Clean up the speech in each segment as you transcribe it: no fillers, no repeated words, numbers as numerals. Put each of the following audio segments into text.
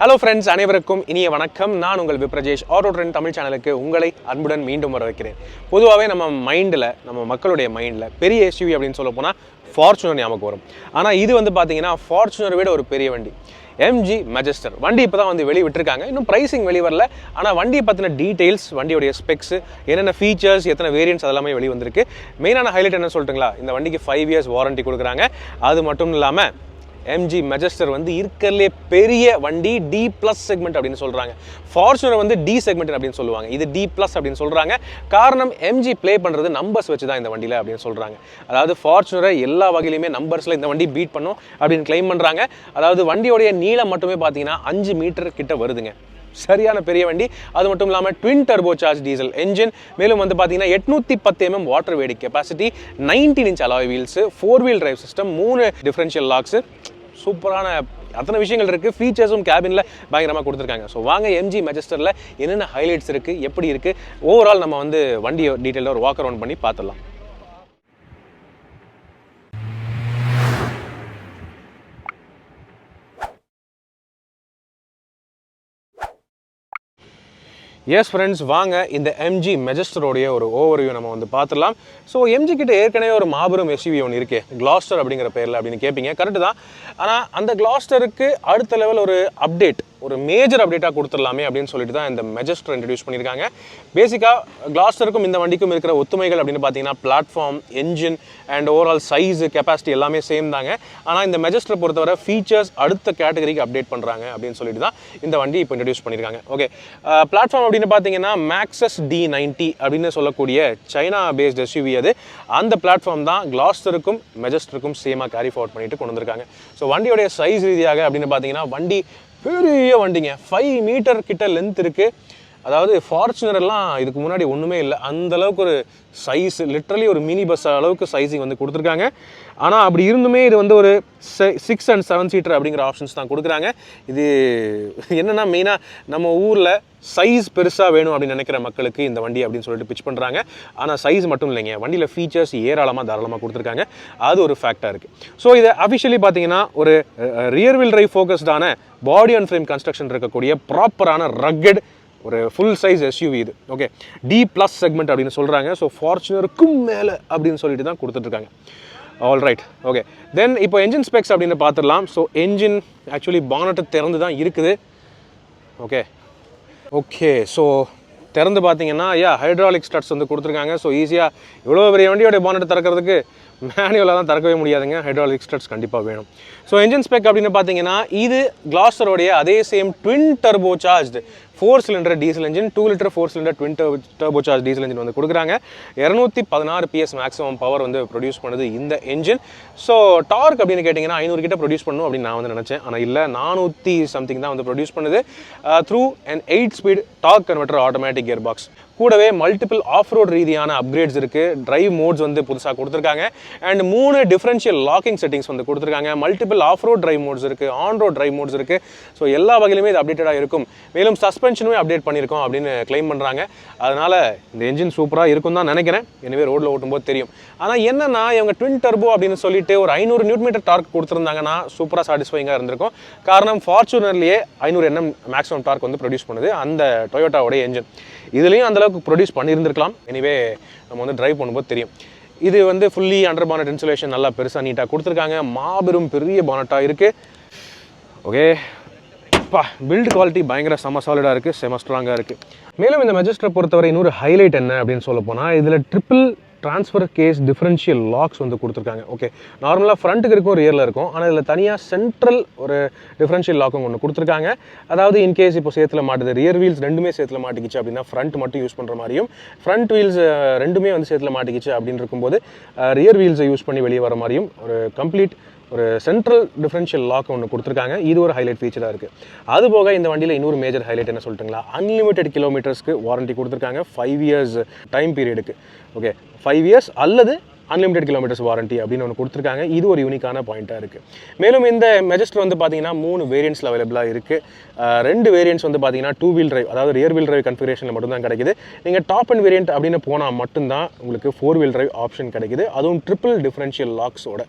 Hello friends, அனைவருக்கும் இனிய வணக்கம். நான் உங்கள் விப்ரஜேஷ். ஆட்டோ ட்ரெண்ட் தமிழ் சேனலுக்கு உங்களை அன்புடன் மீண்டும் வர வைக்கிறேன். பொதுவாகவே நம்ம மக்களுடைய மைண்டில் பெரிய எஸ்யூவி அப்படின்னு சொல்ல போனால் ஃபார்ச்சுனர் ஞாபகம் வரும். ஆனால் இது வந்து பார்த்தீங்கன்னா ஃபார்ச்சுனரை விட ஒரு பெரிய வண்டி, எம்ஜி மெஜஸ்டர். வண்டி இப்போ தான் வந்து வெளியே விட்டுருக்காங்க. இன்னும் ப்ரைஸிங் வெளியே வரல. ஆனால் வண்டியை பற்றின டீட்டெயில்ஸ், வண்டியோடைய ஸ்பெக்ஸ், என்னென்ன ஃபீச்சர்ஸ், எத்தனை வேரியன்ட்ஸ் அதெல்லாமே வெளியே வந்திருக்கு. மெயினான ஹைலைட் என்ன சொல்லிட்டுங்களா, இந்த வண்டிக்கு 5 years வாரண்டி கொடுக்குறாங்க. அது மட்டும் இல்லாமல் எம்ஜி மெஜஸ்டர் வந்து இருக்கிறதுலே பெரிய வண்டி, டி ப்ளஸ் செக்மெண்ட் அப்படின்னு சொல்கிறாங்க. ஃபார்ச்சுனர் வந்து டி செக்மெண்ட் அப்படின்னு சொல்லுவாங்க, இது டி ப்ளஸ் அப்படின்னு சொல்கிறாங்க. காரணம், எம்ஜி ப்ளே பண்ணுறது நம்பர்ஸ் வச்சு தான் இந்த வண்டியில் அப்படின்னு சொல்கிறாங்க. அதாவது ஃபார்ச்சுனரை எல்லா வகையிலுமே நம்பர்ஸில் இந்த வண்டி பீட் பண்ணும் அப்படின்னு கிளைம் பண்ணுறாங்க. அதாவது வண்டியோடைய நீளம் மட்டுமே பார்த்தீங்கன்னா 5 மீட்டர் கிட்ட வருதுங்க. சரியான பெரிய வண்டி. அது மட்டும் இல்லாமல் twin turbo charge diesel engine. மேலும் வந்து பார்த்தீங்கன்னா 810 mm வாட்டர் வேடி capacity, 19 inch alloy wheels, 4 wheel drive system, 3 differential locks, சூப்பரான அத்தனை விஷயங்கள் இருக்குது. ஃபீச்சர்ஸும் கேபினில் பயங்கரமாக கொடுத்துருக்காங்க. ஸோ வாங்க எம்ஜி மெஜஸ்டரில் என்னென்ன ஹைலைட்ஸ் இருக்குது, எப்படி இருக்குது, ஓவரால் நம்ம வந்து வண்டியை டீட்டெயிலாக ஒரு வாக் அரவுண்ட் பண்ணி பார்த்துடலாம். எஸ் ஃப்ரெண்ட்ஸ், வாங்க இந்த எம்ஜி மெஜஸ்டரோடைய ஒரு ஓவர்வியூ நம்ம வந்து பார்த்துடலாம். ஸோ எம்ஜி கிட்ட ஏற்கனவே ஒரு மாபெரும் எஸ்யூவி ஒன்று இருக்கே, கிளாஸ்டர் அப்படிங்கிற பேரில் அப்படின்னு கேட்பீங்க. கரெக்டு தான். ஆனால் அந்த கிளாஸ்டருக்கு அடுத்த லெவல் ஒரு அப்டேட், ஒரு மேஜர் அப்டேட்டாக கொடுத்துடலாமே அப்படின்னு சொல்லிட்டு தான் இந்த மெஜஸ்டர் இன்ட்ரடியூஸ் பண்ணியிருக்காங்க. பேசிக்காக கிளாஸ்டருக்கும் இந்த வண்டிக்கும் இருக்கிற ஒத்துமைகள் அப்படின்னு பார்த்தீங்கன்னா platform, engine and overall size, capacity எல்லாமே சேம் தாங்க. ஆனால் இந்த மெஜஸ்டரை பொறுத்தவரை ஃபீச்சர்ஸ் அடுத்த கேட்டகரிக்கு அப்டேட் பண்ணுறாங்க அப்படின்னு சொல்லிட்டு தான் இந்த வண்டி இப்போ இன்ட்ரடியூஸ் பண்ணியிருக்காங்க. ஓகே, பிளாட்ஃபார்ம் அப்படின்னு பார்த்தீங்கன்னா மேக்ஸஸ் D90 அப்படின்னு சொல்லக்கூடிய சைனா பேஸ்ட் எஸ்யூவி. அது அந்த பிளாட்ஃபார்ம் தான் கிளாஸ்டருக்கும் மெஜஸ்டருக்கும் சேமாக கேரி ஃபார்வர்ட் பண்ணிட்டு கொண்டு வந்திருக்காங்க. ஸோ வண்டியோடைய சைஸ் ரீதியாக அப்படின்னு பார்த்தீங்கன்னா வண்டி பெரிய வண்டிங்க, 5 மீட்டர் கிட்ட லென்த் இருக்குது. அதாவது ஃபார்ச்சுனர் எல்லாம் இதுக்கு முன்னாடி ஒன்றுமே இல்லை, அந்த அளவுக்கு ஒரு சைஸ், லிட்ரலி ஒரு மினி பஸ் அளவுக்கு சைஸிங் வந்து கொடுத்துருக்காங்க. ஆனால் அப்படி இருந்துமே இது வந்து ஒரு 6 and 7 seater அப்படிங்கிற ஆப்ஷன்ஸ் தான் கொடுக்குறாங்க. இது என்னென்னா மெயினாக நம்ம ஊரில் சைஸ் பெருசாக வேணும் அப்படின்னு நினைக்கிற மக்களுக்கு இந்த வண்டி அப்படின்னு சொல்லிட்டு பிச் பண்ணுறாங்க. ஆனால் சைஸ் மட்டும் இல்லைங்க, வண்டியில் ஃபீச்சர்ஸ் தாராளமாக கொடுத்துருக்காங்க. அது ஒரு ஃபேக்டாக இருக்குது. ஸோ இதை அஃபிஷியலி பார்த்தீங்கன்னா ஒரு ரியர் வீல் டிரைவ் ஃபோக்கஸ்டான பாடி அண்ட் ஃப்ரேம் கன்ஸ்ட்ரக்ஷன் இருக்கக்கூடிய ப்ராப்பரான ரக்கட் ஒரு ஃபுல் சைஸ் எஸ்யூவி இது. ஓகே, டி ப்ளஸ் செக்மெண்ட் அப்படின்னு சொல்கிறாங்க. ஸோ ஃபார்ச்சுனருக்கும் மேலே அப்படின்னு சொல்லிட்டு தான் கொடுத்துட்ருக்காங்க. All right, okay. தென் இப்போ என்ஜின் ஸ்பெக்ஸ் அப்படின்னு பார்த்துடலாம். ஸோ என்ஜின் ஆக்சுவலி பானட்டு திறந்து தான் இருக்குது. ஓகே, ஸோ திறந்து பார்த்தீங்கன்னா ஹைட்ராலிக் ஸ்டட்ஸ் வந்து கொடுத்துருக்காங்க. ஸோ ஈஸியாக இவ்வளோ பெரிய வண்டியோடைய பானட்டு திறக்கிறதுக்கு மேனுவலாக தான் திறக்கவே முடியாதுங்க, ஹைட்ராலிக் ஸ்டட்ஸ் கண்டிப்பாக வேணும். ஸோ என்ஜின் ஸ்பெக் அப்படின்னு பார்த்தீங்கன்னா இது கிளாஸ்டரோடைய அதே same twin turbo charge 4 cylinder diesel engine, 2 liter 4 cylinder twin turbo charge diesel engine வந்து கொடுக்குறாங்க. 216 PS மேக்ஸிமம் பவர் வந்து ப்ரொடியூஸ் பண்ணுது இந்த என்ஜின். ஸோ டார்க் அப்படின்னு கேட்டிங்கன்னா 500 கிட்ட ப்ரொடியூஸ் பண்ணும் அப்படின்னு நான் வந்து நினச்சேன். ஆனால் இல்லை, 400 something தான் வந்து ப்ரொடியூஸ் பண்ணுது through an 8 speed dark converter automatic gear box. கூடவே மல்டிபிள் ஆஃப் ரோட் ரீதியான அப்கிரேட்ஸ் இருக்குது. டிரைவ் மோட்ஸ் வந்து புதுசாக கொடுத்துருக்காங்க. அண்ட் 3 டிஃபரன்ஷியல் லாக்கிங் செட்டிங்ஸ் வந்து கொடுத்துருக்காங்க. Multiple off road drive modes இருக்குது, ஆன் ரோட் டிரைவ் மோட்ஸ் இருக்குது. ஸோ எல்லா வகையிலுமே இது அப்டேட்டடாக இருக்கும். மேலும் சஸ்பென்ஷனுமே அப்டேட் பண்ணியிருக்கோம் அப்படின்னு கிளைம் பண்ணுறாங்க. அதனால் இந்த என்ஜின் சூப்பராக இருக்கும் தான் நினைக்கிறேன். எனவே ரோட்டில் ஓட்டும்போது தெரியும். ஆனால் என்னன்னா, இவங்க ட்வின் டர்போ அப்படின்னு சொல்லிட்டு ஒரு 500 Nm டார்க் கொடுத்துருந்தாங்கன்னா சூப்பராக சாட்டிஸ்ஃபைங்காக இருந்திருக்கும். காரணம், ஃபார்ச்சுனர்லேயே 500 Nm மேக்ஸிமம் டார்க் வந்து ப்ரொடியூஸ் பண்ணுது அந்த டொயோட்டாவோடைய என்ஜின். இதுலேயும் அந்தளவுக்கு ப்ரொடியூஸ் பண்ணியிருந்திருக்கலாம். எனிவே நம்ம வந்து ட்ரைவ் பண்ணும்போது தெரியும். இது வந்து ஃபுல்லி அண்டர் பானட் இன்சுலேஷன் நல்லா பெருசாக நீட்டாக கொடுத்துருக்காங்க. மாபெரும் பெரிய பானட்டாக இருக்குது. ஓகே, பில்ட் குவாலிட்டி பயங்கர செம சாலிடாக இருக்குது, செம ஸ்ட்ராங்காக இருக்குது. மேலும் இந்த மெஜஸ்டரை பொறுத்தவரை இன்னொரு ஹைலைட் என்ன அப்படின்னு சொல்ல போனால், இதில் triple transfer case differential locks வந்து கொடுத்துருக்காங்க. ஓகே, நார்மலாக ஃப்ரண்ட்டுக்கு இருக்கும், ரியரில் இருக்கும். ஆனால் இதில் தனியாக சென்ட்ரல் ஒரு டிஃபரன்ஷியல் லாக்கும் ஒன்று கொடுத்துருக்காங்க. அதாவது இன்கேஸ் இப்போ சேத்துல மாட்டுது, ரியர் வீல்ஸ் ரெண்டுமே சேத்துல மாட்டிக்கிச்சு அப்படின்னா ஃப்ரண்ட் மட்டும் யூஸ் பண்ணுற மாதிரியும், ஃப்ரண்ட் வீல்ஸ் ரெண்டுமே வந்து சேத்துல மாட்டிக்கிச்சு அப்படின்னு இருக்கும்போது ரியர் வீல்ஸை யூஸ் பண்ணி வெளியே வர மாதிரியும் ஒரு கம்ப்ளீட் ஒரு சென்ட்ரல் டிஃபரன்ஷியல் லாக் ஒன்று கொடுத்துருக்காங்க. இது ஒரு ஹைலைட் ஃபீச்சராக இருக்குது. அதுபோக இந்த வண்டியில் இன்னொரு மேஜர் ஹைலைட் என்ன சொல்லிட்டுங்களா, அன்லிமிட்டெட் கிலோமீட்டர்ஸ்க்கு வாரண்டி கொடுத்துருக்காங்க 5 years டைம் பீரியடுக்கு. ஓகே, 5 years அல்லது அன்லிமிடெட் கிலோமீட்டர்ஸ் வாரண்ட்டி அப்படின்னு ஒன்று கொடுத்துருக்காங்க. இது ஒரு யூனிக்கான பாயிண்ட்டாக இருக்குது. மேலும் இந்த மெஜஸ்டர் வந்து பார்த்தீங்கன்னா 3 வேரியன்ட்ஸில் அவைலபிளாக இருக்குது. 2 வேரியன்ட்ஸ் வந்து பார்த்தீங்கன்னா 2 வீல் டிரைவ், அதாவது ரியர் வீல் டிரைவ் கன்ஃபிகரேஷனில் மட்டும்தான் கிடைக்குது. நீங்கள் டாப் அண்ட் வேரியன்ட் அப்படின்னு போனால் மட்டும்தான் உங்களுக்கு 4 வீல் டிரைவ் ஆப்ஷன் கிடைக்குது, அதுவும் ட்ரிபிள் டிஃபரன்ஷியல் லாக்ஸோட.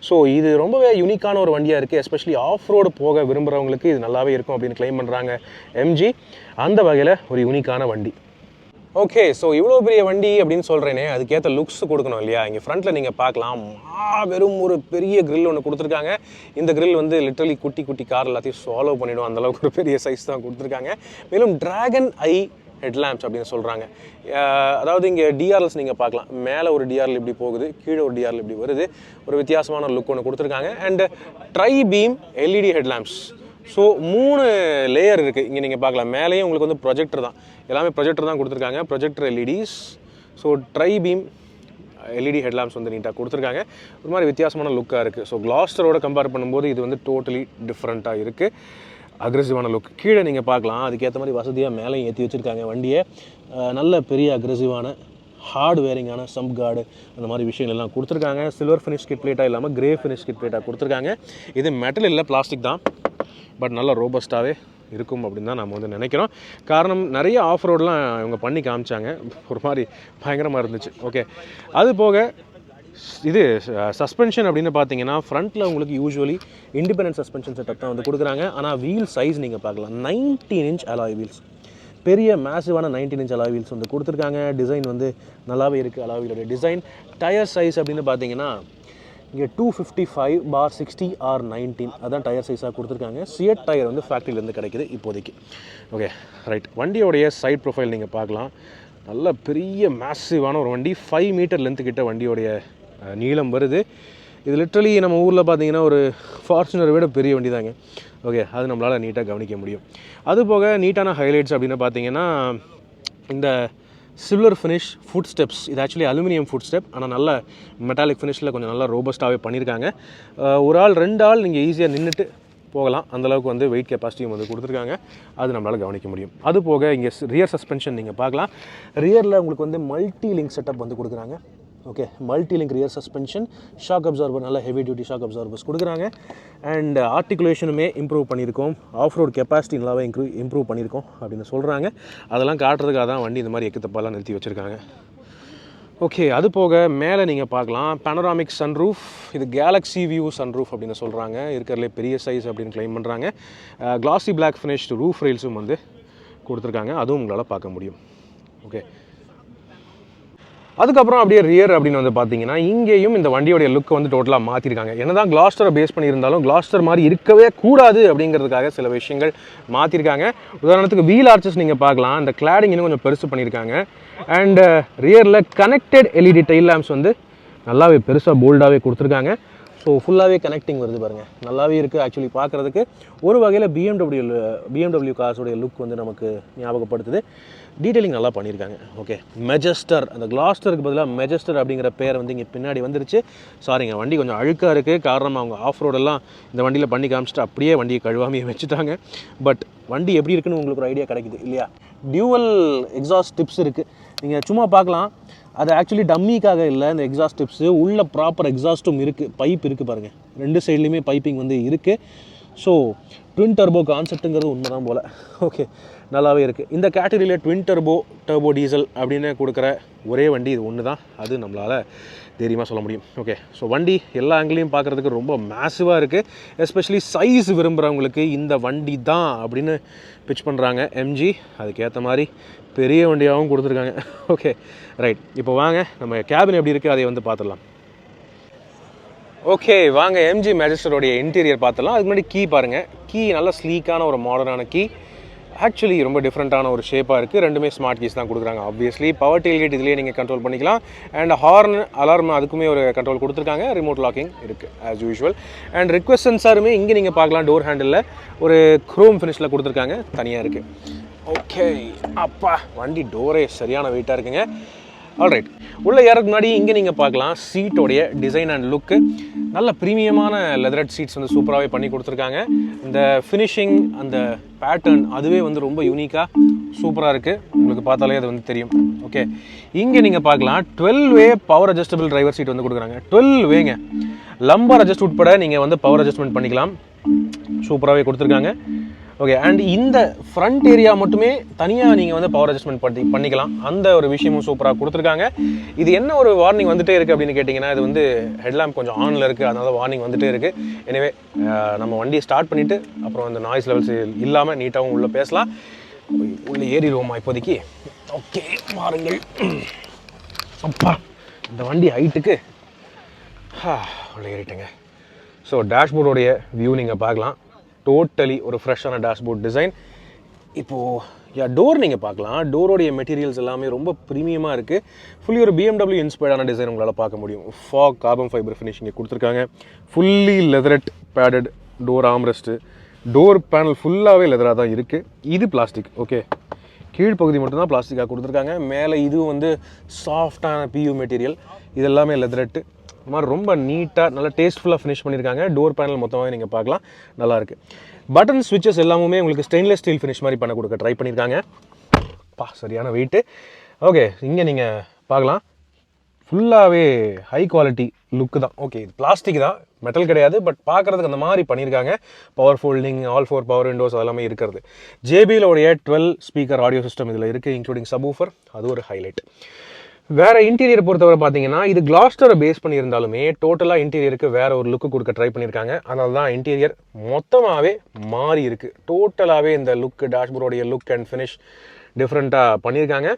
ஸோ இது ரொம்பவே யூனிக்கான ஒரு வண்டியாக இருக்குது. எஸ்பெஷலி ஆஃப் ரோடு போக விரும்புகிறவங்களுக்கு இது நல்லாவே இருக்கும் அப்படின்னு கிளைம் பண்ணுறாங்க எம்ஜி. அந்த வகையில் ஒரு யூனிக்கான வண்டி. ஓகே, ஸோ இவ்வளோ பெரிய வண்டி அப்படின்னு சொல்கிறேனே, அதுக்கேற்ற லுக்ஸ் கொடுக்கணும் இல்லையா? இங்கே ஃப்ரண்ட்டில் நீங்கள் பார்க்கலாம், வெறும் ஒரு பெரிய கிரில் ஒன்று கொடுத்துருக்காங்க. இந்த கிரில் வந்து லிட்டரலி குட்டி குட்டி கார் எல்லாத்தையும் சால்வ் பண்ணிவிடும், அந்தளவுக்கு ஒரு பெரிய சைஸ் தான் கொடுத்துருக்காங்க. மேலும் டிராகன் ஐ ஹெட்லாம்ப்ஸ் அப்படின்னு சொல்கிறாங்க. அதாவது இங்கே டிஆர்எல்ஸ் நீங்கள் பார்க்கலாம், மேலே ஒரு டிஆர்எல் இப்படி போகுது, கீழே ஒரு டிஆர்எல் இப்படி வருது, ஒரு வித்தியாசமான லுக் ஒன்று கொடுத்துருக்காங்க. And tri beam LED headlamps. So 3 layer இருக்குது இங்கே நீங்கள் பார்க்கலாம். மேலேயும் உங்களுக்கு வந்து ப்ரொஜெக்டர் தான், எல்லாமே ப்ரொஜெக்டர் தான் கொடுத்துருக்காங்க, projector LEDs. So tri beam LED headlamps வந்து நீட்டாக கொடுத்துருக்காங்க. ஒரு மாதிரி வித்தியாசமான லுக்காக இருக்குது. ஸோ கிளாஸ்டரோட கம்பேர் பண்ணும்போது இது வந்து டோட்டலி டிஃப்ரெண்ட்டாக இருக்குது. அக்ரெசிவான லுக். கீழே நீங்கள் பார்க்கலாம், அதுக்கேற்ற மாதிரி வசதியாக மேலேயும் ஏற்றி வச்சுருக்காங்க வண்டியை. நல்ல பெரிய அக்ரெசிவான ஹார்ட் வேரிங்கான சம்ப் கார்டு அந்த மாதிரி விஷயங்கள் எல்லாம் கொடுத்துருக்காங்க. சில்வர் ஃபினிஷ் கிட் பிளேட்டாக இல்லாமல் கிரே ஃபினிஷ் கிட் பிளேட்டாக கொடுத்துருக்காங்க. இது மெட்டல் இல்லை, பிளாஸ்டிக் தான், பட் நல்லா ரோபஸ்ட்டாகவே இருக்கும் அப்படின்னு தான் நம்ம வந்து நினைக்கிறோம். காரணம் நிறைய ஆஃப் ரோடெலாம் இவங்க பண்ணி காமிச்சாங்க, ஒரு மாதிரி பயங்கரமாக இருந்துச்சு. ஓகே, அது போக இது சஸ்பென்ஷன் அப்படின்னு பார்த்தீங்கன்னா ஃப்ரண்ட்டில் உங்களுக்கு யூஸ்வலி இண்டிபெண்டன்ட் சஸ்பென்ஷன் செட்டப் தான் வந்து கொடுக்குறாங்க. ஆனால் வீல் சைஸ் நீங்கள் பார்க்கலாம், 19 இன்ச் அலாய் வீல்ஸ், பெரிய மேசிவான 19 இன்ச் அலாய் வீல்ஸ் வந்து கொடுத்துருக்காங்க. டிசைன் வந்து நல்லாவே இருக்குது அலாய் வீலோட டிசைன். டயர் சைஸ் அப்படின்னு பார்த்தீங்கன்னா இங்கே 255/60R19 அதான் டயர் சைஸாக கொடுத்துருக்காங்க. சியட் டயர் வந்து ஃபேக்ட்ரியிலேருந்து கிடைக்குது இப்போதைக்கு. ஓகே ரைட், வண்டியோடைய சைட் ப்ரொஃபைல் நீங்கள் பார்க்கலாம். நல்ல பெரிய மேசிவான ஒரு வண்டி, 5 மீட்டர் லென்த்து கிட்ட வண்டியோடைய நீளம் வருது. இது லிட்ரலி நம்ம ஊரில் பார்த்தீங்கன்னா ஒரு ஃபார்ச்சுனரை விட பெரிய வண்டி தாங்க. ஓகே, அது நம்மளால் நீட்டாக கவனிக்க முடியும். அதுபோக நீட்டான ஹைலைட்ஸ் அப்படின்னு பார்த்தீங்கன்னா இந்த சில்வர் ஃபினிஷ் ஃபுட் ஸ்டெப்ஸ். இது ஆக்சுவலி அலுமினியம் ஃபுட் ஸ்டெப், ஆனால் நல்ல மெட்டாலிக் ஃபினிஷில் கொஞ்சம் நல்லா ரோபஸ்ட்டாகவே பண்ணியிருக்காங்க. ஒரு ஆள் 2 ஆள் நீங்கள் ஈஸியாக நின்றுட்டு போகலாம், அந்தளவுக்கு வந்து வெயிட் கெப்பாசிட்டியும் வந்து கொடுத்துருக்காங்க, அது நம்மளால் கவனிக்க முடியும். அது போக இங்கே ரியர் சஸ்பென்ஷன் நீங்கள் பார்க்கலாம். ரியரில் உங்களுக்கு வந்து மல்டி லிங்க் செட்டப் வந்து கொடுக்குறாங்க. Okay, multi link rear suspension, shock absorber, நல்ல ஹெவி டியூட்டி ஷாக் அப்சார்பர்ஸ் கொடுக்குறாங்க. அண்ட் ஆர்டிகுலேஷனுமே இம்ப்ரூவ் பண்ணியிருக்கோம், ஆஃப் ரோட் கெப்பாசிட்டி நல்லாவே இம்ப்ரூவ் பண்ணியிருக்கோம் அப்படின்னு சொல்கிறாங்க. அதெல்லாம் காட்டுறதுக்காக தான் வண்டி இந்த மாதிரி எக்குத்தப்பாலாம் நிறுத்தி வச்சுருக்காங்க. ஓகே, அது போக மேலே நீங்கள் பார்க்கலாம் பேனோராமிக் சன்ரூஃப். இது கேலக்ஸி வியூ சன்ரூஃப் அப்படின்னு சொல்கிறாங்க, இருக்கிறதுலே பெரிய சைஸ் அப்படின்னு கிளைம் பண்ணுறாங்க. கிளாசி பிளாக் ஃபினிஷ்டு ரூஃப் ரெயில்ஸும் வந்து கொடுத்துருக்காங்க, அதுவும் உங்களால் பார்க்க முடியும். ஓகே, அதுக்கப்புறம் அப்படியே ரியர் அப்படின்னு வந்து பார்த்தீங்கன்னா இங்கேயும் இந்த வண்டியோடைய லுக்கை வந்து டோட்டலாக மாற்றிருக்காங்க. என்ன தான் கிளாஸ்டரை பேஸ் பண்ணியிருந்தாலும் கிளாஸ்டர் மாதிரி இருக்கவே கூடாது அப்படிங்கிறதுக்காக சில விஷயங்கள் மாற்றிருக்காங்க. உதாரணத்துக்கு வீல் ஆர்ச்சஸ் நீங்கள் பார்க்கலாம், இந்த கிளாடிங் இன்னும் கொஞ்சம் பெருசு பண்ணியிருக்காங்க. அண்ட் ரியரில் கனெக்டட் எல்இடி டைல் லேம்ப்ஸ் வந்து நல்லாவே பெருசாக போல்டாகவே கொடுத்துருக்காங்க. ஸோ ஃபுல்லாகவே கனெக்டிங் வருது பாருங்கள், நல்லாவே இருக்குது. ஆக்சுவலி பார்க்குறதுக்கு ஒரு வகையில் பிஎம்டபிள்யூ கார்ஸோடைய லுக் வந்து நமக்கு ஞாபகப்படுத்துது. டீட்டெயிலிங் நல்லா பண்ணியிருக்காங்க. ஓகே, மெஜஸ்டர், அந்த கிளாஸ்டருக்கு பதிலாக மெஜஸ்டர் அப்படிங்கிற பேர் வந்து இங்கே பின்னாடி வந்துருச்சு. சாரிங்க, வண்டி கொஞ்சம் அழுக்காக இருக்குது, காரணம் அவங்க ஆஃப் ரோடெல்லாம் இந்த வண்டியில் பண்ணி காமிச்சிட்டு அப்படியே வண்டியை கழுவாமையே வச்சுட்டாங்க. பட் வண்டி எப்படி இருக்குன்னு உங்களுக்கு ஒரு ஐடியா கிடைக்குது இல்லையா? டியூவல் எக்ஸாஸ்ட் டிப்ஸ் இருக்குது, நீங்கள் சும்மா பார்க்கலாம். அது ஆக்சுவலி டம்மிக்காக இல்லை, இந்த எக்ஸாஸ்ட் டிப்ஸு உள்ள ப்ராப்பர் எக்ஸாஸ்ட்டும் இருக்குது, பைப் இருக்குது பாருங்கள், 2 சைட்லேயுமே பைப்பிங் வந்து இருக்குது. ஸோ ட்வின் டர்போ கான்செப்ட்டுங்கிறது உண்மை தான் போல். ஓகே, நல்லாவே இருக்குது. இந்த கேட்டகரியில் ட்வின் டர்போ டீசல் அப்படின்னு கொடுக்குற ஒரே வண்டி இது ஒன்று தான், அது நம்மளால் தைரியமாக சொல்ல முடியும். ஓகே, ஸோ வண்டி எல்லா ஆங்கிலையும் பார்க்குறதுக்கு ரொம்ப மேசிவாக இருக்குது. எஸ்பெஷலி சைஸ் விரும்புகிறவங்களுக்கு இந்த வண்டி தான் அப்படின்னு பிச் பண்ணுறாங்க எம்ஜி. அதுக்கேற்ற மாதிரி பெரிய வண்டியாகவும் கொடுத்துருக்காங்க. ஓகே ரைட், இப்போ வாங்க நம்ம கேபின் எப்படி இருக்குது அதை வந்து பார்த்துடலாம். ஓகே வாங்க எம்ஜி மேஜஸ்டரோடைய இன்டீரியர் பார்த்துடலாம். அதுக்கு முன்னாடி கீ பாருங்கள், கீ நல்ல ஸ்லீக்கான ஒரு மாடர்னான கீ, ஆக்சுவலி ரொம்ப டிஃப்ரெண்ட்டான ஒரு ஷேப்பாக இருக்குது. ரெண்டுமே ஸ்மார்ட் கீஸ் தான் கொடுக்குறாங்க. ஆப்வியஸ்லி பவர் டெயில்கேட் இதுலேயே நீங்கள் கண்ட்ரோல் பண்ணிக்கலாம். அண்ட் ஹார்ன் அலார்ம் அதுக்குமே ஒரு கண்ட்ரோல் கொடுத்துருக்காங்க. ரிமோட் லாக்கிங் இருக்குது ஆஸ் யூஷுவல். அண்ட் ரிக்வெஸ்ட் சென்சாருமே இங்கே நீங்கள் பார்க்கலாம், டோர் ஹேண்டிலில் ஒரு குரோம் ஃபினிஷில் கொடுத்துருக்காங்க, தனியாக இருக்குது. ஓகே, அப்பா வண்டி டோரே சரியான வெயிட்டாக இருக்குங்க. ஆல்ரைட், உள்ளே ஏறதுக்கு முன்னாடி இங்கே நீங்கள் பார்க்கலாம் சீட்டோடைய டிசைன் அண்ட் லுக்கு. நல்ல ப்ரீமியமான லெதரட் சீட்ஸ் வந்து சூப்பராகவே பண்ணி கொடுத்துருக்காங்க. இந்த ஃபினிஷிங், அந்த பேட்டர்ன் அதுவே வந்து ரொம்ப யூனிக்காக சூப்பராக இருக்குது. உங்களுக்கு பார்த்தாலே அது வந்து தெரியும். ஓகே, இங்கே நீங்கள் பார்க்கலாம் 12-வே பவர் அட்ஜஸ்டபிள் டிரைவர் சீட் வந்து கொடுக்குறாங்க. 12-வேங்க, லம்பார் அட்ஜஸ்ட் உட்பட நீங்கள் வந்து பவர் அட்ஜஸ்ட்மெண்ட் பண்ணிக்கலாம். சூப்பராகவே கொடுத்துருக்காங்க. ஓகே, அண்ட் இந்த ஃப்ரண்ட் ஏரியா மட்டுமே தனியாக நீங்கள் வந்து பவர் அட்ஜஸ்ட்மெண்ட் பண்ணிக்கலாம். அந்த ஒரு விஷயமும் சூப்பராக கொடுத்துருக்காங்க. இது என்ன ஒரு வார்னிங் வந்துட்டே இருக்குது அப்படின்னு கேட்டிங்கன்னா, இது வந்து ஹெட்லாம்ப் கொஞ்சம் ஆனில் இருக்குது, அதனால வார்னிங் வந்துட்டே இருக்குது. எனவே நம்ம வண்டியை ஸ்டார்ட் பண்ணிவிட்டு அப்புறம் அந்த நாய்ஸ் லெவல்ஸ் இல்லாமல் நீட்டாகவும் உள்ளே பேசலாம். உள்ளே ஏறிடுவோமா இப்போதைக்கு? ஓகே, பாருங்கள். அப்பா, இந்த வண்டி ஹைட்டுக்கு உள்ளே ஏறிட்டேங்க. ஸோ டேஷ்போர்டோடைய வியூ நீங்கள் பார்க்கலாம். டோட்டலி ஒரு ஃப்ரெஷ்ஷான டேஷ்போர்ட் டிசைன். இப்போது டோர் நீங்கள் பார்க்கலாம். டோரோடைய மெட்டீரியல்ஸ் எல்லாமே ரொம்ப ப்ரீமியமாக இருக்குது. ஃபுல்லி ஒரு BMW இன்ஸ்பயர்டான டிசைன் உங்களால் பார்க்க முடியும். ஃபாக் கார்பன் ஃபைபர் ஃபினிஷிங்கை கொடுத்துருக்காங்க. Fully leatherette padded door armrest, door panel ஃபுல்லாகவே லெதராக தான் இருக்குது. இது பிளாஸ்டிக். ஓகே, கீழ்ப்பகுதி மட்டும்தான் பிளாஸ்டிக்காக கொடுத்துருக்காங்க. மேலே இதுவும் வந்து சாஃப்டான PU மெட்டீரியல். இது எல்லாமே லெதரட்டு. இந்த மாதிரி ரொம்ப நீட்டாக நல்லா டேஸ்ட்ஃபுல்லாக ஃபினிஷ் பண்ணியிருக்காங்க. டோர் பேனல் மொத்தமாக நீங்கள் பார்க்கலாம், நல்லாயிருக்கு. பட்டன் ஸ்விட்சஸ் எல்லாமே உங்களுக்கு ஸ்டெயின்லெஸ் ஸ்டீல் ஃபினிஷ் மாதிரி பண்ண கொடுக்க ட்ரை பண்ணியிருக்காங்க. சரியான வெயிட்டு. ஓகே, இங்கே நீங்கள் பார்க்கலாம், ஃபுல்லாகவே ஹை குவாலிட்டி லுக்கு தான். ஓகே, இது பிளாஸ்டிக் தான், மெட்டல் கிடையாது. பட் பார்க்குறதுக்கு அந்த மாதிரி பண்ணியிருக்காங்க. Power folding, all 4 power Windows அதெல்லாமே இருக்கிறது. JBLோடைய 12 ஸ்பீக்கர் ஆடியோ சிஸ்டம் இதில் இருக்குது, இன்க்ளூடிங் சப்வூஃபர். அது ஒரு ஹைலைட். வேறு இன்டீரியர் பொறுத்தவரை பார்த்தீங்கன்னா, இது கிளாஸ்டரை பேஸ் பண்ணியிருந்தாலுமே டோட்டலாக இன்டீரியருக்கு வேறு ஒரு லுக்கு கொடுக்க ட்ரை பண்ணியிருக்காங்க. அதனால தான் இன்டீரியர் மொத்தமாகவே மாறி இருக்குது. டோட்டலாகவே இந்த லுக்கு, டேஷ்போர்டோடைய லுக் அண்ட் ஃபினிஷ் டிஃப்ரெண்ட்டாக பண்ணியிருக்காங்க.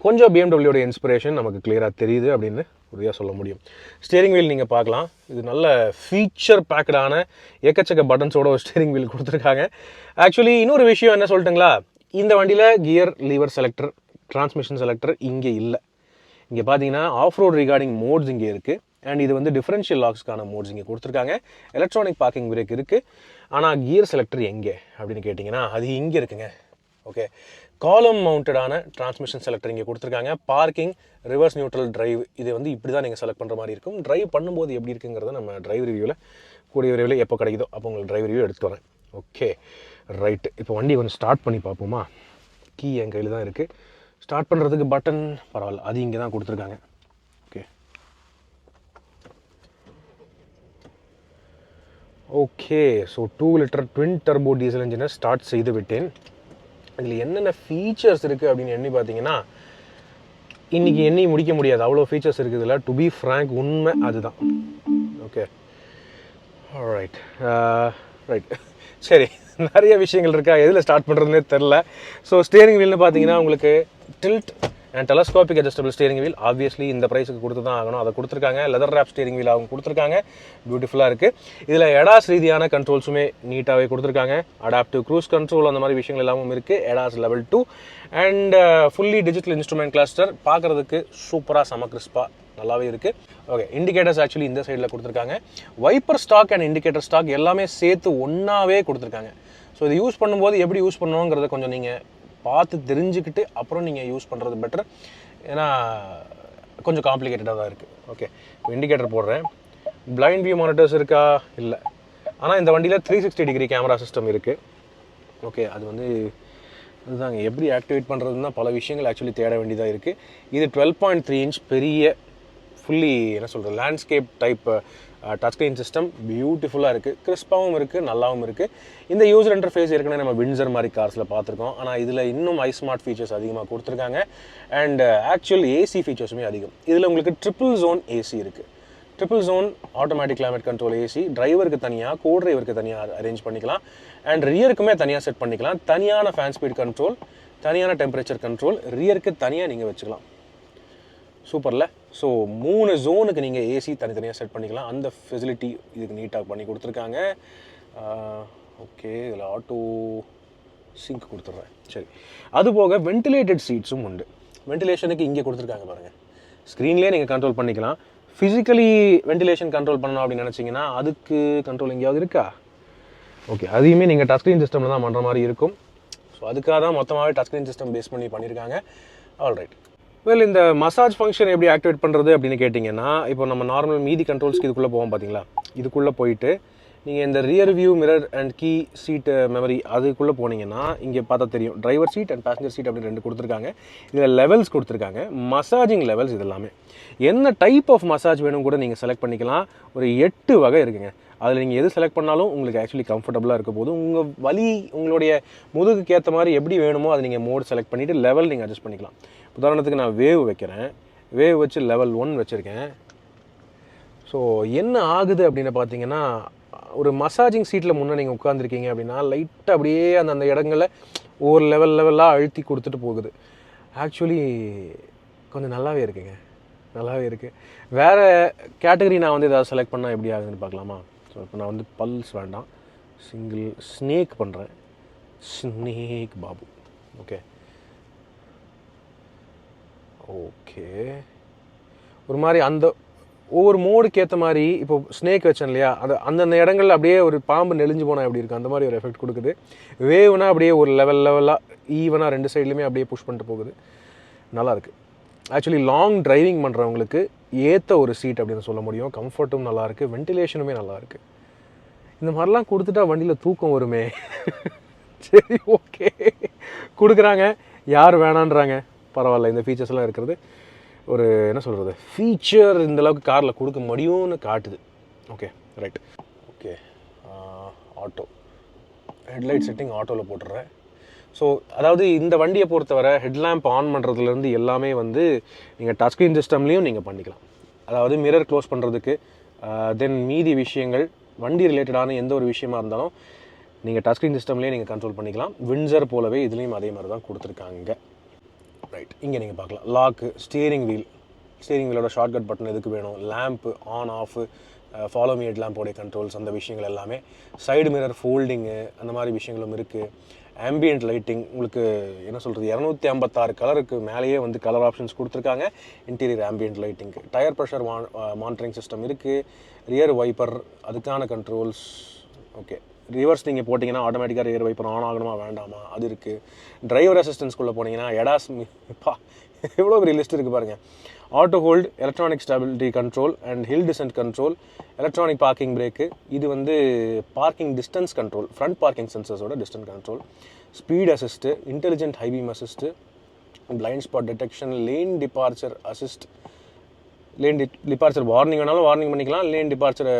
கொஞ்சம் BMWடைய இன்ஸ்பிரேஷன் நமக்கு கிளியராக தெரியுது அப்படின்னு உறுதியாக சொல்ல முடியும். ஸ்டியரிங் வீல் நீங்கள் பார்க்கலாம். இது நல்ல ஃபீச்சர் பேக்கடான எக்கச்சக்க பட்டன்ஸோட ஒரு ஸ்டியரிங் வீல் கொடுத்துருக்காங்க. ஆக்சுவலி இன்னொரு விஷயம் என்ன சொல்லட்டுங்களா, இந்த வண்டியில் gear lever selector, transmission selector இங்கே இல்லை. இங்கே பார்த்தீங்கன்னா ஆஃப் ரோட் ரிகார்டிங் மோட்ஸ் இங்கே இருக்குது. அண்ட் இது வந்து டிஃபரன்ஷியல் லாக்ஸ்க்கான மோட்ஸ் இங்கே கொடுத்துருக்காங்க. எலக்ட்ரானிக் பார்க்கிங் பிரேக் இருக்குது. ஆனால் கியர் செலக்டர் எங்கே அப்படின்னு கேட்டிங்கன்னா, அது இங்கே இருக்குங்க. ஓகே, காலம் மவுண்டடான டிரான்ஸ்மிஷன் செலக்டர் இங்கே கொடுத்துருக்காங்க. பார்க்கிங், ரிவர்ஸ் நியூட்ரல் டிரைவ், இது வந்து இப்படி தான் நீங்கள் செலக்ட் பண்ணுற மாதிரி இருக்கும். டிரைவ் பண்ணும்போது எப்படி இருக்குங்கிறத நம்ம டிரைவ் ரிவ்யூவில் கூடிய விரைவில் எப்போ கிடைக்குதோ அப்போ உங்களுக்கு டிரைவ் ரிவ்யூ எடுத்துகிட்டு வரேன். Okay, right. இப்போ வண்டியை கொஞ்சம் ஸ்டார்ட் பண்ணி பார்ப்போமா? கீ என் கையில் தான் இருக்குது. ஸ்டார்ட் பண்ணுறதுக்கு பட்டன் பரவாயில்ல, அது இங்கே தான் கொடுத்துருக்காங்க. Okay, okay. So 2 litre twin turbo diesel இன்ஜினை ஸ்டார்ட் செய்து விட்டேன். இதில் என்னென்ன ஃபீச்சர்ஸ் இருக்குது அப்படின்னு எண்ணி பார்த்தீங்கன்னா, இன்றைக்கி எண்ணி முடிக்க முடியாது, அவ்வளோ ஃபீச்சர்ஸ் இருக்குது இதில். டு பி ஃப்ராங்க், உண்மை அதுதான். Okay, right right. சரி, நிறைய விஷயங்கள் இருக்கா, எதில் ஸ்டார்ட் பண்ணுறதுனே தெரில. ஸோ ஸ்டியரிங் வீல்னு பார்த்தீங்கன்னா உங்களுக்கு tilt and telescopic adjustable steering wheel. Obviously இந்த ப்ரைஸுக்கு கொடுத்து தான் ஆகணும், அதை கொடுத்துருக்காங்க. லெதர் ரேப் ஸ்டியரிங் வீல் அவங்க கொடுத்துருக்காங்க, பியூட்டிஃபுல்லாக இருக்குது. இதில் எடாஸ் ரீதியான கண்ட்ரோல்ஸுமே நீட்டாகவே கொடுத்துருக்காங்க. அடாப்டிவ் க்ரூஸ் கண்ட்ரோல் அந்த மாதிரி விஷயங்கள் எல்லாமும் இருக்குது. ADAS level 2 and fully digital instrument cluster. பார்க்குறதுக்கு சூப்பராக செம கிறிஸ்பாக நல்லாவே இருக்குது. ஓகே, இண்டிகேட்டர்ஸ் ஆக்சுவலி இந்த சைடில் கொடுத்துருக்காங்க. Wiper stalk and indicator stalk எல்லாமே சேர்த்து ஒன்றாவே கொடுத்துருக்காங்க. ஸோ இது யூஸ் பண்ணும்போது எப்படி யூஸ் பண்ணுவோங்கிறத கொஞ்சம் நீங்கள் பார்த்து தெரிஞ்சுக்கிட்டு அப்புறம் நீங்கள் யூஸ் பண்ணுறது பெட்டர். ஏன்னா கொஞ்சம் காம்ப்ளிகேட்டடாக தான் இருக்குது. ஓகே, இப்போ இண்டிகேட்டர் போடுறேன். பிளைண்ட் வியூ மானிட்டர்ஸ் இருக்கா? இல்லை. ஆனால் இந்த வண்டியில் 360 டிகிரி கேமரா சிஸ்டம் இருக்குது. ஓகே, அது வந்து அதுதாங்க எப்படி ஆக்டிவேட் பண்ணுறதுன்னா பல விஷயங்கள் ஆக்சுவலி தேட வேண்டியதாக இருக்குது. இது 12.3 இன்ச் பெரிய ஃபுல்லி என்ன சொல்கிறது landscape type touch screen system. பியூட்டிஃபுல்லாக இருக்குது, கிறிஸ்பாகவும் இருக்குது, நல்லாவும் இருக்குது. இந்த யூசர் இன்டர்ஃபேஸ் ஏற்கனவே நம்ம வின்சர் மாதிரி கார்ஸில் பார்த்துருக்கோம். ஆனால் இதில் இன்னும் ஐஸ்மார்ட் ஃபீச்சர்ஸ் அதிகமாக கொடுத்துருக்காங்க. அண்ட் ஆக்சுவல் ஏசி ஃபீச்சர்ஸுமே அதிகம். இதில் உங்களுக்கு ட்ரிபிள் ஜோன் ஏசி இருக்குது. Triple zone automatic climate control AC. டிரைவருக்கு தனியாக, கோ டிரைவருக்கு தனியாக அரேஞ்ச் பண்ணிக்கலாம். அண்ட் ரியருக்குமே தனியாக செட் பண்ணிக்கலாம். தனியான ஃபேன் ஸ்பீட் கண்ட்ரோல், தனியான டெம்பரேச்சர் கண்ட்ரோல், ரியருக்கு தனியாக நீங்கள் வச்சுக்கலாம். சூப்பரில். ஸோ 3 ஜோனுக்கு நீங்கள் ஏசி தனித்தனியாக செட் பண்ணிக்கலாம். அந்த ஃபெசிலிட்டி இதுக்கு நீட்டாக பண்ணி கொடுத்துருக்காங்க. ஓகே, இதில் ஆட்டோ சிங்க் கொடுத்துட்றேன். சரி, அதுபோக வென்டிலேட்டட் சீட்ஸும் உண்டு. வென்டிலேஷனுக்கு இங்கே கொடுத்துருக்காங்க பாருங்கள். ஸ்க்ரீன்லேயே நீங்கள் கண்ட்ரோல் பண்ணிக்கலாம். ஃபிசிக்கலி வென்டிலேஷன் கண்ட்ரோல் பண்ணணும் அப்படின்னு நினச்சிங்கன்னா அதுக்கு கண்ட்ரோல் எங்கேயாவது இருக்கா? ஓகே, அதையுமே நீங்கள் டச் ஸ்க்ரீன் சிஸ்டமில் தான் பண்ணுற மாதிரி இருக்கும். ஸோ அதுக்காக தான் மொத்தமாகவே டச் ஸ்க்ரீன் சிஸ்டம் பேஸ் பண்ணி பண்ணியிருக்காங்க. ஆல்ரைட். வெல், இந்த மசாஜ் ஃபங்க்ஷன் எப்படி ஆக்டிவேட் பண்ணுறது அப்படின்னு கேட்டிங்கன்னா, இப்போ நம்ம நார்மல் மீதி கண்ட்ரோல்ஸ்க்கு இதுக்குள்ளே போவோம் பார்த்தீங்களா, இதுக்குள்ளே போயிட்டு நீங்கள் இந்த rear view mirror and key seat memory அதுக்குள்ளே போனீங்கன்னா இங்கே பார்த்தா தெரியும் driver seat and passenger seat அப்படின்னு 2 கொடுத்துருக்காங்க. இதில் லெவல்ஸ் கொடுத்துருக்காங்க, மசாஜிங் லெவல்ஸ் இது எல்லாமே. என்ன டைப் ஆஃப் மசாஜ் வேணும் கூட நீங்கள் செலக்ட் பண்ணிக்கலாம். ஒரு 8 வகை இருக்குங்க. அதில் நீங்கள் எது செலக்ட் பண்ணாலும் உங்களுக்கு ஆக்சுவலி கம்ஃபர்டபுளாக இருக்க போது உங்கள் வலி உங்களுடைய முதுகுக்கு ஏற்ற மாதிரி எப்படி வேணுமோ அதை நீங்கள் மோட் செலக்ட் பண்ணிவிட்டு லெவல் நீங்கள் அட்ஜஸ்ட் பண்ணிக்கலாம். உதாரணத்துக்கு நான் வேவ் வைக்கிறேன், வேவ் வச்சு லெவல் 1 வச்சுருக்கேன். ஸோ என்ன ஆகுது அப்படின்னு பார்த்தீங்கன்னா, ஒரு மசாஜிங் சீட்டில் முன்னே நீங்கள் உட்காந்துருக்கீங்க அப்படின்னா லைட்டாக அப்படியே அந்த இடங்களில் ஒவ்வொரு லெவலாக அழுத்தி கொடுத்துட்டு போகுது. ஆக்சுவலி கொஞ்சம் நல்லாவே இருக்குங்க, நல்லாவே இருக்குது. வேறு கேட்டகரி நான் வந்து எதாவது செலக்ட் பண்ணால் எப்படி ஆகுதுன்னு பார்க்கலாமா? ஸோ இப்போ நான் வந்து பல்ஸ் வேண்டாம், சிங்கிள் ஸ்னேக் பண்ணுறேன். ஸ்னேக் பாபு. ஓகே ஓகே ஒரு மாதிரி அந்த ஒவ்வொரு மோடுக்கு ஏற்ற மாதிரி இப்போ ஸ்னேக் வச்சேன் இல்லையா, அது அந்தந்த இடங்களில் அப்படியே ஒரு பாம்பு நெளிஞ்சு போனால் எப்படி இருக்குது அந்த மாதிரி ஒரு எஃபெக்ட் கொடுக்குது. வேவ்னா அப்படியே ஒரு லெவலாக ஈவனாக 2 சைட்லையுமே அப்படியே புஷ் பண்ணிட்டு போகுது. நல்லாயிருக்கு. ஆக்சுவலி லாங் டிரைவிங் பண்ணுறவங்களுக்கு ஏற்ற ஒரு சீட் அப்படின்னு சொல்ல முடியும். கம்ஃபர்ட்டும் நல்லாயிருக்கு, வென்டிலேஷனுமே நல்லாயிருக்கு. இந்த மாதிரிலாம் கொடுத்துட்டா வண்டியில் தூக்கம் வருமே. சரி ஓகே கொடுக்குறாங்க, யார் வேணான்றாங்க, பரவாயில்ல. இந்த ஃபீச்சர்ஸ்லாம் இருக்கிறது ஒரு என்ன சொல்கிறது, ஃபீச்சர் இந்தளவுக்கு காரில் கொடுக்க முடியும்னு காட்டுது. Okay right. Okay auto headlight setting ஆட்டோவில் போட்டுடுறேன். ஸோ அதாவது இந்த வண்டியை பொறுத்தவரை ஹெட்லாம்ப் ஆன் பண்ணுறதுலேருந்து எல்லாமே வந்து நீங்கள் டச் ஸ்க்ரீன் சிஸ்டம்லேயும் நீங்கள் பண்ணிக்கலாம். அதாவது மிரர் க்ளோஸ் பண்ணுறதுக்கு, தென் மீதி விஷயங்கள் வண்டி ரிலேட்டடான எந்த ஒரு விஷயமா இருந்தாலும் நீங்கள் டச் ஸ்க்ரீன் சிஸ்டம்லேயே நீங்கள் கண்ட்ரோல் பண்ணிக்கலாம். வின்சர் போலவே இதுலேயும் அதே மாதிரி தான் கொடுத்துருக்காங்க. ரைட், இங்கே நீங்கள் பார்க்கலாம் லாக்கு, ஸ்டியரிங் வீலோட ஷார்ட்கட் பட்டன் எதுக்கு வேணும், lamp on off, follow me head லேம்போடைய கண்ட்ரோல்ஸ், அந்த விஷயங்கள் எல்லாமே. சைடு மிரர் ஃபோல்டிங்கு அந்த மாதிரி விஷயங்களும் இருக்குது. ஆம்பியன்ட் லைட்டிங் உங்களுக்கு என்ன சொல்கிறது 256 கலருக்கு மேலேயே வந்து கலர் ஆப்ஷன்ஸ் கொடுத்துருக்காங்க. Interior ambient lighting, tyre pressure monitoring system இருக்குது. ரியர் வைப்பர் அதுக்கான கண்ட்ரோல்ஸ். ஓகே, ரிவர்ஸ் நீங்கள் போட்டிங்கன்னா ஆட்டோமேட்டிக்காக ரியர் வைப்பர் ஆன் ஆகணுமா வேண்டாமா அது இருக்குது. டிரைவர் அசிஸ்டன்ஸ்குள்ளே போனீங்கன்னா எடாஸ் எவ்வளோ பெரிய லிஸ்ட் இருக்குது பாருங்கள். Auto hold, electronic stability control and hill descent control, electronic parking brake, இது வந்து parking distance control, front parking சென்சர்ஸோட distance control, speed assist, intelligent high beam assist, blind spot detection, lane departure assist, lane departure warning வேணாலும் warning பண்ணிக்கலாம், lane departure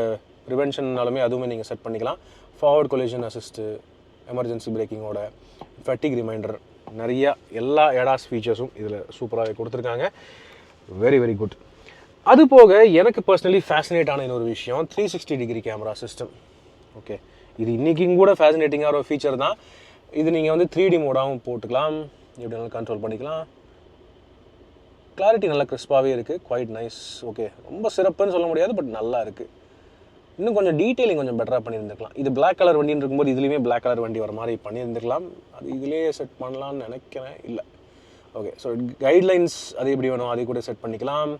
ப்ரிவென்ஷன்னாலுமே அதுவுமே நீங்கள் set பண்ணிக்கலாம். Forward collision assist, emergency பிரேக்கிங்கோட, ஃபட்டிக் ரிமைண்டர், நிறையா எல்லா எடாஸ் ஃபீச்சர்ஸும் இதில் சூப்பராகவே கொடுத்துருக்காங்க. Very very good. அது போக எனக்கு பர்சனலி ஃபேசினேட் ஆன இன்னொரு விஷயம் 360 டிகிரி கேமரா சிஸ்டம். ஓகே, இது இன்றைக்கும் கூட ஃபேசினேட்டிங்கான ஒரு ஃபீச்சர் தான். இது நீங்கள் வந்து 3D மோடாகவும் போட்டுக்கலாம், எப்படி வேணாலும் கண்ட்ரோல் பண்ணிக்கலாம். கிளாரிட்டி நல்லா கிறிஸ்பாகவே இருக்குது, குவைட் நைஸ். ஓகே, ரொம்ப சிறப்புன்னு சொல்ல முடியாது, பட் நல்லா இருக்குது. இன்னும் கொஞ்சம் டீட்டெயிலிங் கொஞ்சம் பெட்டராக பண்ணியிருந்துருக்கலாம். இது பிளாக் கலர் வண்டின்னு இருக்கும்போது இதுலேயுமே பிளாக் கலர் வண்டி வர மாதிரி பண்ணியிருந்துருக்கலாம். அது இதிலே செட் பண்ணலான்னு நினைக்கிறேன். இல்லை, ஓகே. ஸோ கைட்லைன்ஸ் அது எப்படி வேணும் அதை கூட செட் பண்ணிக்கலாம்.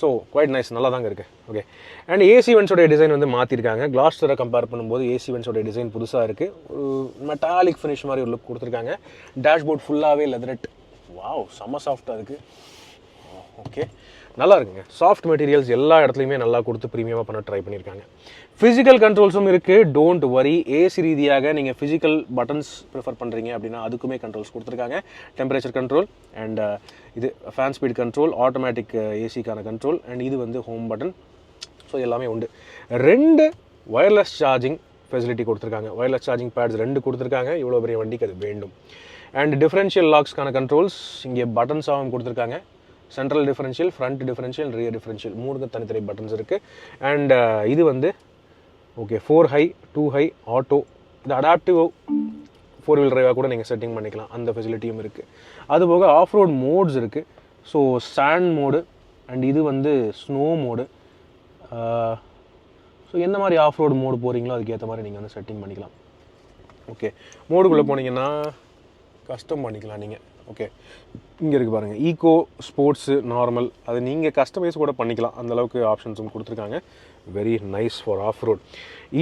ஸோ குவைட் நைஸ், நல்லா தாங்க இருக்குது. ஓகே, அண்ட் ஏசி வென்ஸோடைய டிசைன் வந்து மாற்றிருக்காங்க. கிளாஸ்டரை கம்பேர் பண்ணும்போது ஏசி வென்ஸோடைய டிசைன் புதுசாக இருக்குது. ஒரு மெட்டாலிக் ஃபினிஷ் மாதிரி ஒரு லுக் கொடுத்துருக்காங்க. டேஷ்போர்ட் ஃபுல்லாகவே லெதரெட். வாவ், செம்ம சாஃப்டாக இருக்குது. ஓகே, நல்லா இருக்குங்க. சாஃப்ட் மெட்டீரியல்ஸ் எல்லா இடத்துலையுமே நல்லா கொடுத்து ப்ரீமியமாக பண்ண ட்ரை பண்ணியிருக்காங்க. ஃபிசிக்கல் கண்ட்ரோல்ஸும் இருக்குது, டோன்ட் வரி. ஏசி ரீதியாக நீங்கள் ஃபிசிக்கல் பட்டன்ஸ் ப்ரிஃபர் பண்ணுறீங்க அப்படின்னா அதுக்குமே கண்ட்ரோல்ஸ் கொடுத்துருக்காங்க. டெம்பரேச்சர் கண்ட்ரோல் அண்ட் இது ஃபேன் ஸ்பீட் கண்ட்ரோல், ஆட்டோமேட்டிக் ஏசிக்கான கண்ட்ரோல், அண்ட் இது வந்து ஹோம் பட்டன். ஸோ எல்லாமே உண்டு. 2 ஒயர்லெஸ் சார்ஜிங் ஃபெசிலிட்டி கொடுத்துருக்காங்க. ஒயர்லெஸ் சார்ஜிங் பேட்ஸ் 2 கொடுத்துருக்காங்க. இவ்வளோ பெரிய வண்டிக்கு அது வேண்டும். அண்ட் டிஃபரன்ஷியல் லாக்ஸ்க்கான கண்ட்ரோல்ஸ் இங்கே பட்டன்ஸாகவும் கொடுத்துருக்காங்க. Central differential, front differential, rear differential, 3 தனித்தனி பட்டன்ஸ் இருக்குது. அண்ட் இது வந்து ஓகே 4 ஹை 2 ஹை ஆட்டோ, இது அடாப்டிவ் 4 வீல் டிரைவாக கூட நீங்கள் செட்டிங் பண்ணிக்கலாம், அந்த ஃபெசிலிட்டியும் இருக்குது. அதுபோக ஆஃப் ரோட் மோட்ஸ் இருக்குது. ஸோ சாண்ட் மோடு அண்ட் இது வந்து ஸ்னோ மோடு. ஸோ எந்த மாதிரி ஆஃப் ரோடு மோடு போகிறீங்களோ அதுக்கேற்ற மாதிரி நீங்கள் வந்து செட்டிங் பண்ணிக்கலாம். ஓகே, மோடுக்குள்ளே போனீங்கன்னா கஸ்டம் பண்ணிக்கலாம் நீங்கள். ஓகே, இங்கே இருக்குது பாருங்கள், ஈகோ, ஸ்போர்ட்ஸு, நார்மல், அது நீங்கள் கஸ்டமைஸ் கூட பண்ணிக்கலாம். அந்தளவுக்கு ஆப்ஷன்ஸும் கொடுத்துருக்காங்க. Very nice for off road.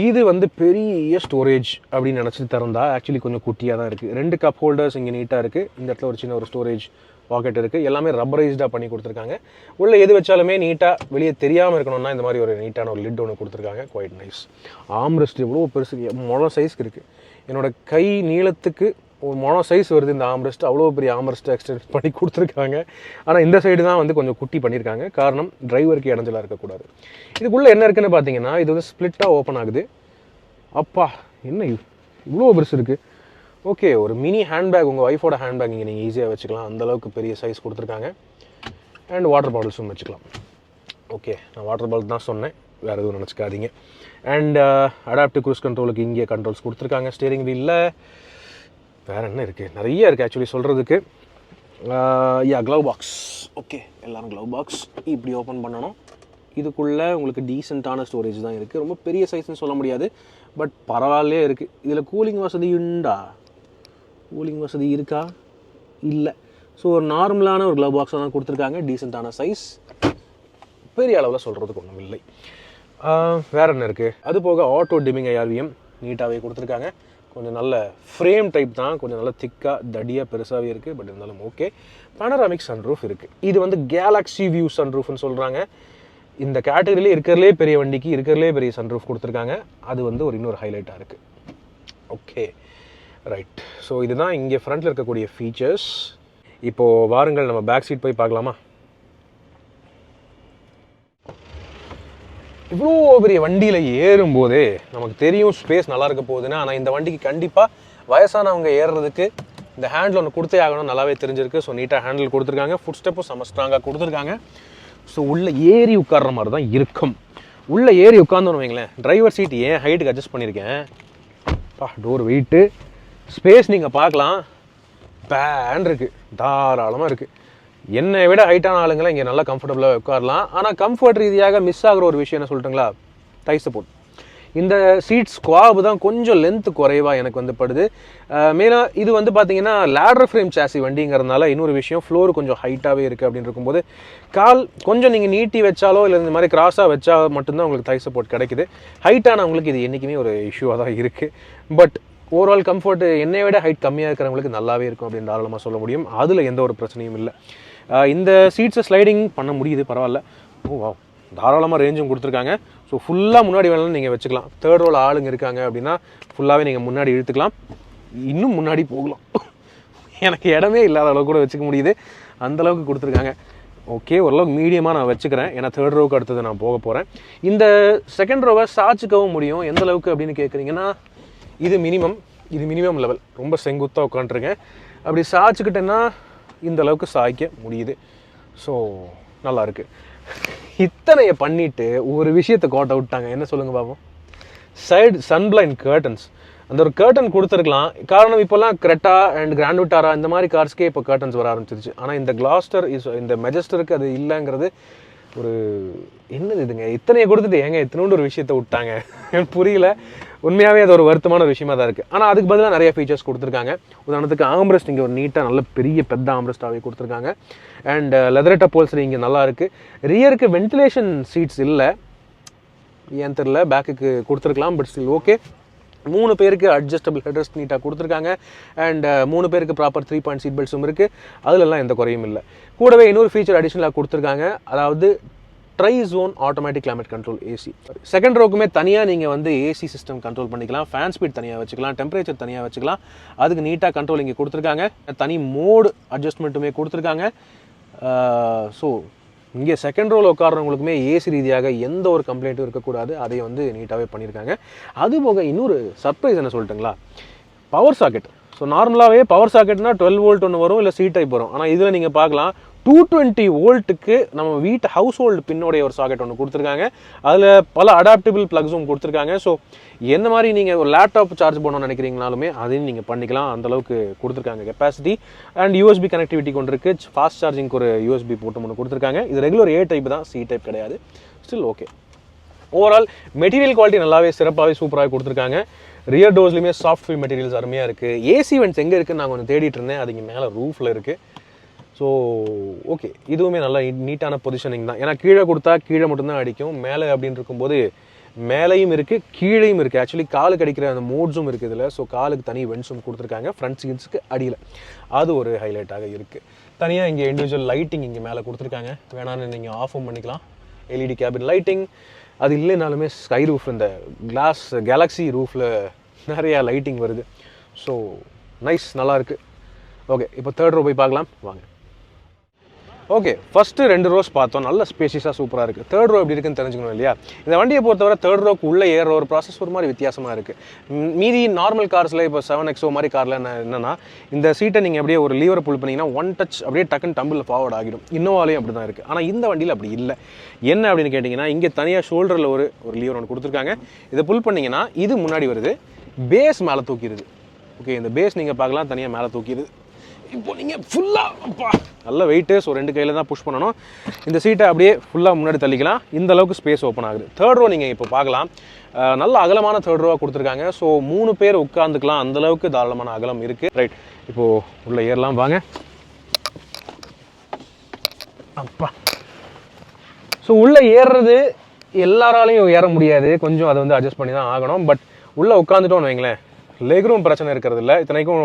இது வந்து பெரிய ஸ்டோரேஜ் அப்படின்னு நினச்சிட்டு திறந்தா ஆக்சுவலி கொஞ்சம் குட்டியாக தான் இருக்குது. 2 கப் ஹோல்டர்ஸ் இங்கே நீட்டாக இருக்குது. இந்த இடத்துல ஒரு சின்ன ஒரு ஸ்டோரேஜ் பாக்கெட் இருக்குது. எல்லாமே ரப்பரைஸ்டாக பண்ணி கொடுத்துருக்காங்க. உள்ளே எது வச்சாலுமே நீட்டாக வெளியே தெரியாமல் இருக்கணும்னா இந்த மாதிரி ஒரு நீட்டான ஒரு லிட் ஒன்று கொடுத்துருக்காங்க. Quite nice. ஆம்ரெஸ்ட் இவ்வளோ பெருசு, முழம் சைஸ்க்கு இருக்குது. என்னோடய கை நீளத்துக்கு ஒரு முழம் சைஸ் வருது இந்த ஆம்ரெஸ்ட். அவ்வளோ பெரிய ஆம்ரெஸ்ட்டை எக்ஸ்டெண்ட் பண்ணி கொடுத்துருக்காங்க. ஆனால் இந்த சைடு தான் வந்து கொஞ்சம் குட்டி பண்ணியிருக்காங்க. காரணம் டிரைவருக்கு இடைஞ்சலாக இருக்கக்கூடாது. இதுக்குள்ளே என்ன இருக்குன்னு பார்த்தீங்கன்னா இது வந்து ஸ்ப்ளிட்டாக ஓப்பன் ஆகுது. அப்பா என்ன இவ்வளோ பெருசு இருக்குது. ஓகே, ஒரு மினி ஹேண்ட்பேக், உங்கள் ஒய்ஃபோட ஹேண்ட்பேக் இங்கே நீங்கள் ஈஸியாக வச்சுக்கலாம். அந்தளவுக்கு பெரிய சைஸ் கொடுத்துருக்காங்க. அண்ட் வாட்டர் பாட்டில்ஸும் வச்சுக்கலாம். ஓகே, நான் வாட்டர் பாட்டில் தான் சொன்னேன், வேறு எதுவும் நினச்சிக்காதீங்க. அண்ட் அடாப்டிவ் க்ரூஸ் கண்ட்ரோலுக்கு இங்கே கண்ட்ரோல்ஸ் கொடுத்துருக்காங்க. ஸ்டீரிங் வீலில் வேறு என்ன இருக்குது, நிறைய இருக்குது ஆக்சுவலி சொல்கிறதுக்கு. Glove box. ஓகே, எல்லோரும் க்ளவ் பாக்ஸ் இப்படி ஓப்பன் பண்ணணும். இதுக்குள்ளே உங்களுக்கு டீசெண்டான ஸ்டோரேஜ் தான் இருக்குது. ரொம்ப பெரிய சைஸ்ன்னு சொல்ல முடியாது, பட் பரவாயில்லே இருக்குது. இதில் கூலிங் வசதி உண்டா? கூலிங் வசதி இருக்கா? இல்லை. ஸோ ஒரு நார்மலான ஒரு க்ளவ் பாக்ஸாக தான் கொடுத்துருக்காங்க. டீசெண்டான சைஸ், பெரிய அளவில் சொல்கிறதுக்கு ஒன்றும் இல்லை. வேறு என்ன இருக்குது? அது போக ஆட்டோ டிமிங் ஐஆர்விஎம் நீட்டாகவே கொடுத்துருக்காங்க. கொஞ்சம் நல்ல ஃப்ரேம் டைப் தான், கொஞ்சம் நல்லா திக்காக தடியாக பெருசாகவே இருக்குது. பட் இருந்தாலும் ஓகே. பேனராமிக் சன்ரூஃப் இருக்குது. இது வந்து கேலக்ஸி வியூ சன்ரூஃப்னு சொல்கிறாங்க. இந்த கேட்டகரியிலே இருக்கிறதுலே பெரிய வண்டிக்கு இருக்கிறதுலே பெரிய சன்ரூஃப் கொடுத்துருக்காங்க. அது வந்து ஒரு இன்னொரு ஹைலைட்டாக இருக்குது. Okay, right. ஸோ இதுதான் இங்கே ஃப்ரண்ட்டில் இருக்கக்கூடிய ஃபீச்சர்ஸ். இப்போது வாருங்கள் நம்ம பேக் சீட் போய் பார்க்கலாமா? இவ்வளோ பெரிய வண்டியில் ஏறும்போதே நமக்கு தெரியும் ஸ்பேஸ் நல்லா இருக்க போகுதுன்னு. ஆனால் இந்த வண்டிக்கு கண்டிப்பாக வயசானவங்க ஏறுறதுக்கு இந்த ஹேண்டில் ஒன்று கொடுத்தே ஆகணும், நல்லாவே தெரிஞ்சிருக்கு. ஸோ நீட்டாக ஹேண்டில் கொடுத்துருக்காங்க. ஃபுட் ஸ்டெப்பும் செம்ம ஸ்ட்ராங்காக கொடுத்துருக்காங்க. ஸோ உள்ளே ஏறி உட்கார்ற மாதிரி தான் இருக்கும். உள்ளே ஏறி உட்காந்தோன்னு வைங்களேன், டிரைவர் சீட் ஏன் ஹைட்டுக்கு அட்ஜஸ்ட் பண்ணியிருக்கேன். டோர் வெயிட்டு, ஸ்பேஸ் நீங்கள் பார்க்கலாம், பேன் இருக்குது, தாராளமாக இருக்குது. என்னை விட ஹைட்டான ஆளுங்களாம் இங்கே நல்லா கம்ஃபர்டபுளாக உட்காரலாம். ஆனால் கம்ஃபர்ட் ரீதியாக மிஸ் ஆகிற ஒரு விஷயம் என்ன சொல்லிட்டுங்களா, தை சப்போர்ட். இந்த சீட் ஸ்குவாப் தான் கொஞ்சம் லென்த்து குறைவாக எனக்கு வந்து படுது. மேலும் இது வந்து பார்த்தீங்கன்னா லேடர் ஃப்ரேம் சாசி வண்டிங்கிறதுனால இன்னொரு விஷயம், ஃப்ளோர் கொஞ்சம் ஹைட்டாகவே இருக்குது அப்படின்னு இருக்கும்போது கால் கொஞ்சம் நீங்கள் நீட்டி வச்சாலோ இல்லை இந்த மாதிரி கிராஸாக வச்சா மட்டும்தான் உங்களுக்கு தை சப்போர்ட் கிடைக்குது. ஹைட்டானவங்களுக்கு இது என்றைக்குமே ஒரு இஷ்யூவாக தான் இருக்குது. பட் ஓவரால் கம்ஃபர்ட் என்னை விட ஹைட் கம்மியாக இருக்கிறவங்களுக்கு நல்லாவே இருக்கும் அப்படின்னு தாராளமாக சொல்ல முடியும். அதில் எந்த ஒரு பிரச்சனையும் இல்லை. இந்த சீட்ஸை ஸ்லைடிங் பண்ண முடியுது, பரவாயில்ல. வா, தாராளமாக ரேஞ்சும் கொடுத்துருக்காங்க. ஸோ ஃபுல்லாக முன்னாடி வேணாலும் நீங்கள் வச்சுக்கலாம். தேர்ட் ரோல் ஆளுங்க இருக்காங்க அப்படின்னா ஃபுல்லாகவே நீங்கள் முன்னாடி இழுத்துக்கலாம், இன்னும் முன்னாடி போகலாம். எனக்கு இடமே இல்லாத அளவுக்கு கூட வச்சுக்க முடியுது, அந்தளவுக்கு கொடுத்துருக்காங்க. ஓகே, ஓரளவுக்கு மீடியமாக நான் வச்சுக்கிறேன், ஏன்னா தேர்ட் ரோவுக்கு அடுத்தது நான் போக போகிறேன். இந்த செகண்ட் ரோவை சாய்ச்சிக்கவும் முடியும். எந்த அளவுக்கு அப்படின்னு கேட்குறீங்கன்னா, இது மினிமம் லெவல், ரொம்ப செங்குத்தாக உட்காந்துருக்கேன். அப்படி சாய்ச்சிக்கிட்டேன்னா இந்த அளவுக்கு சாய்க்க முடியுது. ஸோ நல்லாயிருக்கு. இத்தனையை பண்ணிவிட்டு ஒரு விஷயத்தை கோட்டை விட்டாங்க. என்ன சொல்லுங்கள் பாப்போம்? Side sunblind curtains. அந்த ஒரு கர்டன் கொடுத்துருக்கலாம். காரணம் இப்போல்லாம் கிரெட்டா அண்ட் கிராண்ட் விட்டாரா இந்த மாதிரி கார்ஸ்க்கே இப்போ கர்டன்ஸ் வர ஆரம்பிச்சிருச்சு. ஆனால் இந்த கிளாஸ்டர் இந்த மெஜஸ்டருக்கு அது இல்லைங்கிறது ஒரு என்னது இதுங்க, இத்தனையை கொடுத்துட்டு ஏங்க இத்தனோண்டு ஒரு விஷயத்த விட்டாங்க எனக்கு புரியல. உண்மையாகவே அது ஒரு வருத்தமான ஒரு விஷயமா தான் இருக்குது. ஆனால் அதுக்கு பதிலாக நிறைய ஃபீச்சர்ஸ் கொடுத்துருக்காங்க. உதாரணத்துக்கு ஆம்ரெஸ்ட் இங்கே ஒரு நீட்டாக நல்ல பெரிய பெத்த ஆம்ரெஸ்டாகவே கொடுத்துருக்காங்க. அண்ட் லெதரட் அப்போல்சரி இங்கே நல்லா இருக்குது. ரியருக்கு வென்டிலேஷன் சீட்ஸ் இல்லை, ஏன் தெரில, பேக்குக்கு கொடுத்துருக்கலாம், பட் ஸ்டில் ஓகே. 3 பேருக்கு அட்ஜஸ்டபிள் ஹெட்ரெஸ்ட் நீட்டாக கொடுத்துருக்காங்க. அண்ட் 3 பேருக்கு ப்ராப்பர் 3 பாயிண்ட் சீட் பெல்ட்ஸும் இருக்குது. அதிலெல்லாம் எந்த குறையும் இல்லை. கூடவே இன்னொரு ஃபீச்சர் அடிஷ்னலாக கொடுத்துருக்காங்க, அதாவது tri zone automatic climate control AC. Second ரோக்குமே தனியாக நீங்கள் வந்து ஏசி சிஸ்டம் கண்ட்ரோல் பண்ணிக்கலாம், ஃபேன் ஸ்பீட் தனியாக வச்சுக்கலாம், டெம்பரேச்சர் தனியாக வச்சுக்கலாம். அதுக்கு நீட்டாக கண்ட்ரோல் இங்கே கொடுத்துருக்காங்க. தனி மோடு அட்ஜஸ்ட்மெண்ட்டுமே கொடுத்துருக்காங்க. ஸோ இங்கே செகண்ட் ரோவில் உட்காரவங்களுக்குமே ஏசி ரீதியாக எந்த ஒரு கம்ப்ளைண்ட்டும் இருக்கக்கூடாது, அதை வந்து நீட்டாகவே பண்ணியிருக்காங்க. அதுபோக இன்னொரு சர்ப்ரைஸ் என்ன சொல்லிட்டுங்களா, பவர் சாக்கெட். ஸோ நார்மலாகவே பவர் சாக்கெட்னா 12 வோல்ட் ஒன்று வரும், இல்லை சி டைப் வரும். ஆனால் இதில் நீங்கள் பார்க்கலாம் 220 வோல்ட்டுக்கு நம்ம வீட்டு ஹவுஸ் ஹோல்டு பின்னோடைய ஒரு சாக்கெட் ஒன்று கொடுத்துருக்காங்க. அதில் பல அடாப்டபிள் ப்ளக்ஸும் கொடுத்துருக்காங்க. ஸோ எந்த மாதிரி நீங்கள் ஒரு லேப்டாப் சார்ஜ் பண்ணணும்னு நினைக்கிறீங்கனாலுமே அதையும் நீங்கள் பண்ணிக்கலாம், அந்தளவுக்கு கொடுத்துருக்காங்க கெப்பாசிட்டி. அண்ட் யூஎஸ்பி கனெக்டிவிட்டி கொண்டு இருக்குது. ஃபாஸ்ட் சார்ஜிங்க்கு ஒரு யூஎஸ்பி போட்டு ஒன்று கொடுத்துருக்காங்க. இது ரெகுலர் ஏ டைப் தான், சி டைப் கிடையாது. Still okay. Overall material quality நல்லாவே சிறப்பாகவே சூப்பராகவே கொடுத்துருக்காங்க. ரியர் டோர்ஸ்லையுமே சாஃப்ட் ஃபீல் மெட்டீரியல்ஸ் அருமையாக இருக்குது. ஏசி வென்ட்ஸ் எங்கே இருக்குன்னு நான் கொஞ்சம் தேடிட்டு இருந்தேன், அது இங்கே மேலே ரூஃபில் இருக்குது. ஸோ ஓகே, இதுவுமே நல்லா நீட்டான பொசிஷனிங் தான். ஏன்னா கீழே கொடுத்தா கீழே மட்டும்தான் அடிக்கும், மேலே அப்படின்னு இருக்கும்போது மேலேயும் இருக்குது கீழேயும் இருக்குது. ஆக்சுவலி காலுக்கு அடிக்கிற அந்த மோட்ஸும் இருக்குது இதில். ஸோ காலுக்கு தனி வென்ட்ஸும் கொடுத்துருக்காங்க ஃப்ரண்ட் சீட்ஸுக்கு அடியில். அது ஒரு ஹைலைட்டாக இருக்குது. தனியாக இங்கே இண்டிவிஜுவல் லைட்டிங் இங்கே மேலே கொடுத்துருக்காங்க. வேணான்னு நீங்கள் ஆஃபும் பண்ணிக்கலாம். LED cabin lighting. அது இல்லைனாலுமே ஸ்கை ரூஃப், இந்த கிளாஸ் கேலக்ஸி ரூஃபில் நிறையா லைட்டிங் வருது. ஸோ நைஸ், நல்லாயிருக்கு. ஓகே, இப்போ தேர்ட் ரோ போய் பார்க்கலாம் வாங்க. ஓகே, ஃபஸ்ட்டு 2 ரோஸ் பார்த்தோம். நல்ல ஸ்பேஷியஸாக சூப்பராக இருக்குது. தேர்ட் ரோ எப்படி இருக்குன்னு தெரிஞ்சுக்கணும் இல்லையா? இந்த வண்டியை பொறுத்தவரை தேர்ட் ரோக்கு உள்ளே ஏற ஒரு ப்ராசஸ் ஒரு மாதிரி வித்தியாசமாக இருக்குது. மீதி நார்மல் கார்ஸில் இப்போ 7XO மாதிரி காரில் என்னென்னா இந்த சீட்டை நீங்கள் அப்படியே ஒரு லீவரை புல் பண்ணிங்கன்னா 1 டச் அப்படியே டக்குன்னு டம்பிளில் ஃபார்வர்ட் ஆகிடும். இன்னோவாலையும் அப்படி தான் இருக்குது. ஆனால் இந்த வண்டியில் அப்படி இல்லை. என்ன அப்படின்னு கேட்டிங்கன்னா, இங்கே தனியாக ஷோல்டரில் ஒரு லீவர் ஒன்று கொடுத்துருக்காங்க. இதை புல் பண்ணிங்கன்னா இது முன்னாடி வருது, பேஸ் மேலே தூக்கிடுது. ஓகே, இந்த பேஸ் நீங்கள் பார்க்கலாம், தனியாக மேலே தூக்கிடுது. இப்போ நீங்கள் ஃபுல்லாக நல்ல வெயிட்டு, ஸோ 2 கையில் தான் புஷ் பண்ணணும். இந்த சீட்டை அப்படியே ஃபுல்லாக முன்னாடி தள்ளிக்கலாம். இந்த அளவுக்கு ஸ்பேஸ் ஓப்பன் ஆகுது. தேர்ட் ரோ நீங்கள் இப்போ பார்க்கலாம், நல்ல அகலமான தேர்ட் ரோவாக கொடுத்துருக்காங்க. ஸோ 3 பேர் உட்காந்துக்கலாம், அந்தளவுக்கு தாராளமான அகலம் இருக்குது. ரைட், இப்போது உள்ளே ஏறலாம் வாங்க. அப்பா, ஸோ உள்ளே ஏறுறது எல்லாராலையும் ஏற முடியாது, கொஞ்சம் அதை வந்து அட்ஜஸ்ட் பண்ணி தான் ஆகணும். பட் உள்ளே உட்காந்துட்டோன்னு வைங்களேன், லெக் ரூம் பிரச்சனை இருக்கிறது இல்லை. இத்தனைக்கும்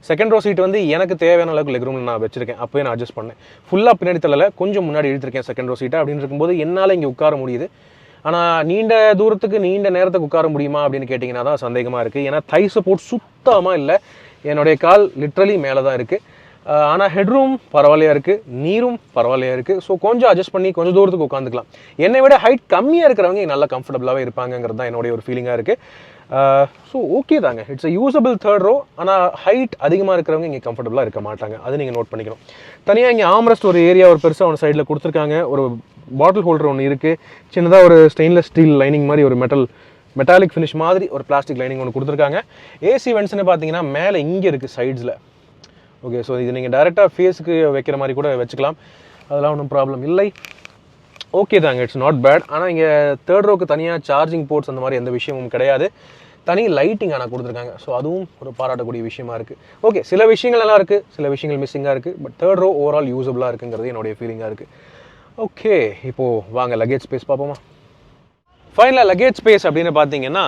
செகண்ட் ரோ சீட் வந்து எனக்கு தேவையான அளவுக்கு லெக் ரூமில் நான் வச்சிருக்கேன். அப்போயே நான் அட்ஜஸ்ட் பண்ணேன். ஃபுல்லாக பின்னாடி தள்ளலை, கொஞ்சம் முன்னாடி இழுத்துருக்கேன் செகண்ட் ரோ சீட்டை. அப்படின்னு இருக்கும்போது என்னால் இங்கே உட்கார முடியுது. ஆனால் நீண்ட தூரத்துக்கு நீண்ட நேரத்துக்கு உட்கார முடியுமா அப்படின்னு கேட்டிங்கன்னா தான் சந்தேகமாக இருக்குது. ஏன்னா தை சப்போர்ட் சுத்தமாக இல்லை. என்னுடைய கால் லிட்ரலி மேலே தான் இருக்குது. ஆனால் ஹெட்ரூம் பரவாயில்லையாக இருக்குது, நீரும் பரவாயில்லையாக இருக்குது. ஸோ கொஞ்சம் அட்ஜஸ்ட் பண்ணி கொஞ்சம் தூரத்துக்கு உட்காந்துக்கலாம். என்னை விட ஹைட் கம்மியாக இருக்கிறவங்க நல்லா கம்ஃபர்டபுளாகவே இருப்பாங்கிறது தான் என்னுடைய ஒரு ஃபீலிங்காக இருக்குது. ஸோ ஓகே தாங்க, it's a usable third row. ஆனால் ஹைட் அதிகமாக இருக்கிறவங்க இங்கே கம்ஃபர்டபுளாக இருக்க மாட்டாங்க, அது நீங்கள் நோட் பண்ணிக்கணும். தனியாக இங்கே ஆம்ரெஸ்ட் ஒரு ஏரியா ஒரு பெருசாக ஒன்று சைடில் கொடுத்துருக்காங்க. ஒரு பாட்டில் ஹோல்டர் ஒன்று இருக்குது. சின்னதாக ஒரு ஸ்டெயின்லெஸ் ஸ்டீல் லைனிங் மாதிரி ஒரு மெட்டாலிக் ஃபினிஷ் மாதிரி ஒரு பிளாஸ்டிக் லைனிங் ஒன்று கொடுத்துருக்காங்க. ஏசி வென்ட்ஸ்னு பார்த்தீங்கன்னா மேலே இங்கே இருக்குது சைட்ஸில். ஓகே, ஸோ இது நீங்கள் டேரெக்டாக ஃபேஸுக்கு வைக்கிற மாதிரி கூட வச்சுக்கலாம், அதெல்லாம் ஒன்றும் ப்ராப்ளம் இல்லை. ஓகே தாங்க, இட்ஸ் நாட் பேட். ஆனால் இங்கே தேர்ட் ரோக்கு தனியாக சார்ஜிங் போர்ட்ஸ் அந்த மாதிரி எந்த விஷயமும் கிடையாது. தனி லைட்டிங் ஆனால் கொடுத்துருக்காங்க. ஸோ அதுவும் ஒரு பாராட்டக்கூடிய விஷயமா இருக்குது. ஓகே, சில விஷயங்கள் நல்லா இருக்குது, சில விஷயங்கள் மிஸ்ஸிங்காக இருக்குது. பட் தேர்ட் ரோ ஓவரால் யூஸபுளாக இருக்குங்கிறது என்னுடைய ஃபீலிங்காக இருக்குது. ஓகே, இப்போது வாங்க லக்கேஜ் ஸ்பேஸ் பார்ப்போமா. ஃபைனலாக லக்கேஜ் ஸ்பேஸ் அப்படின்னு பார்த்தீங்கன்னா,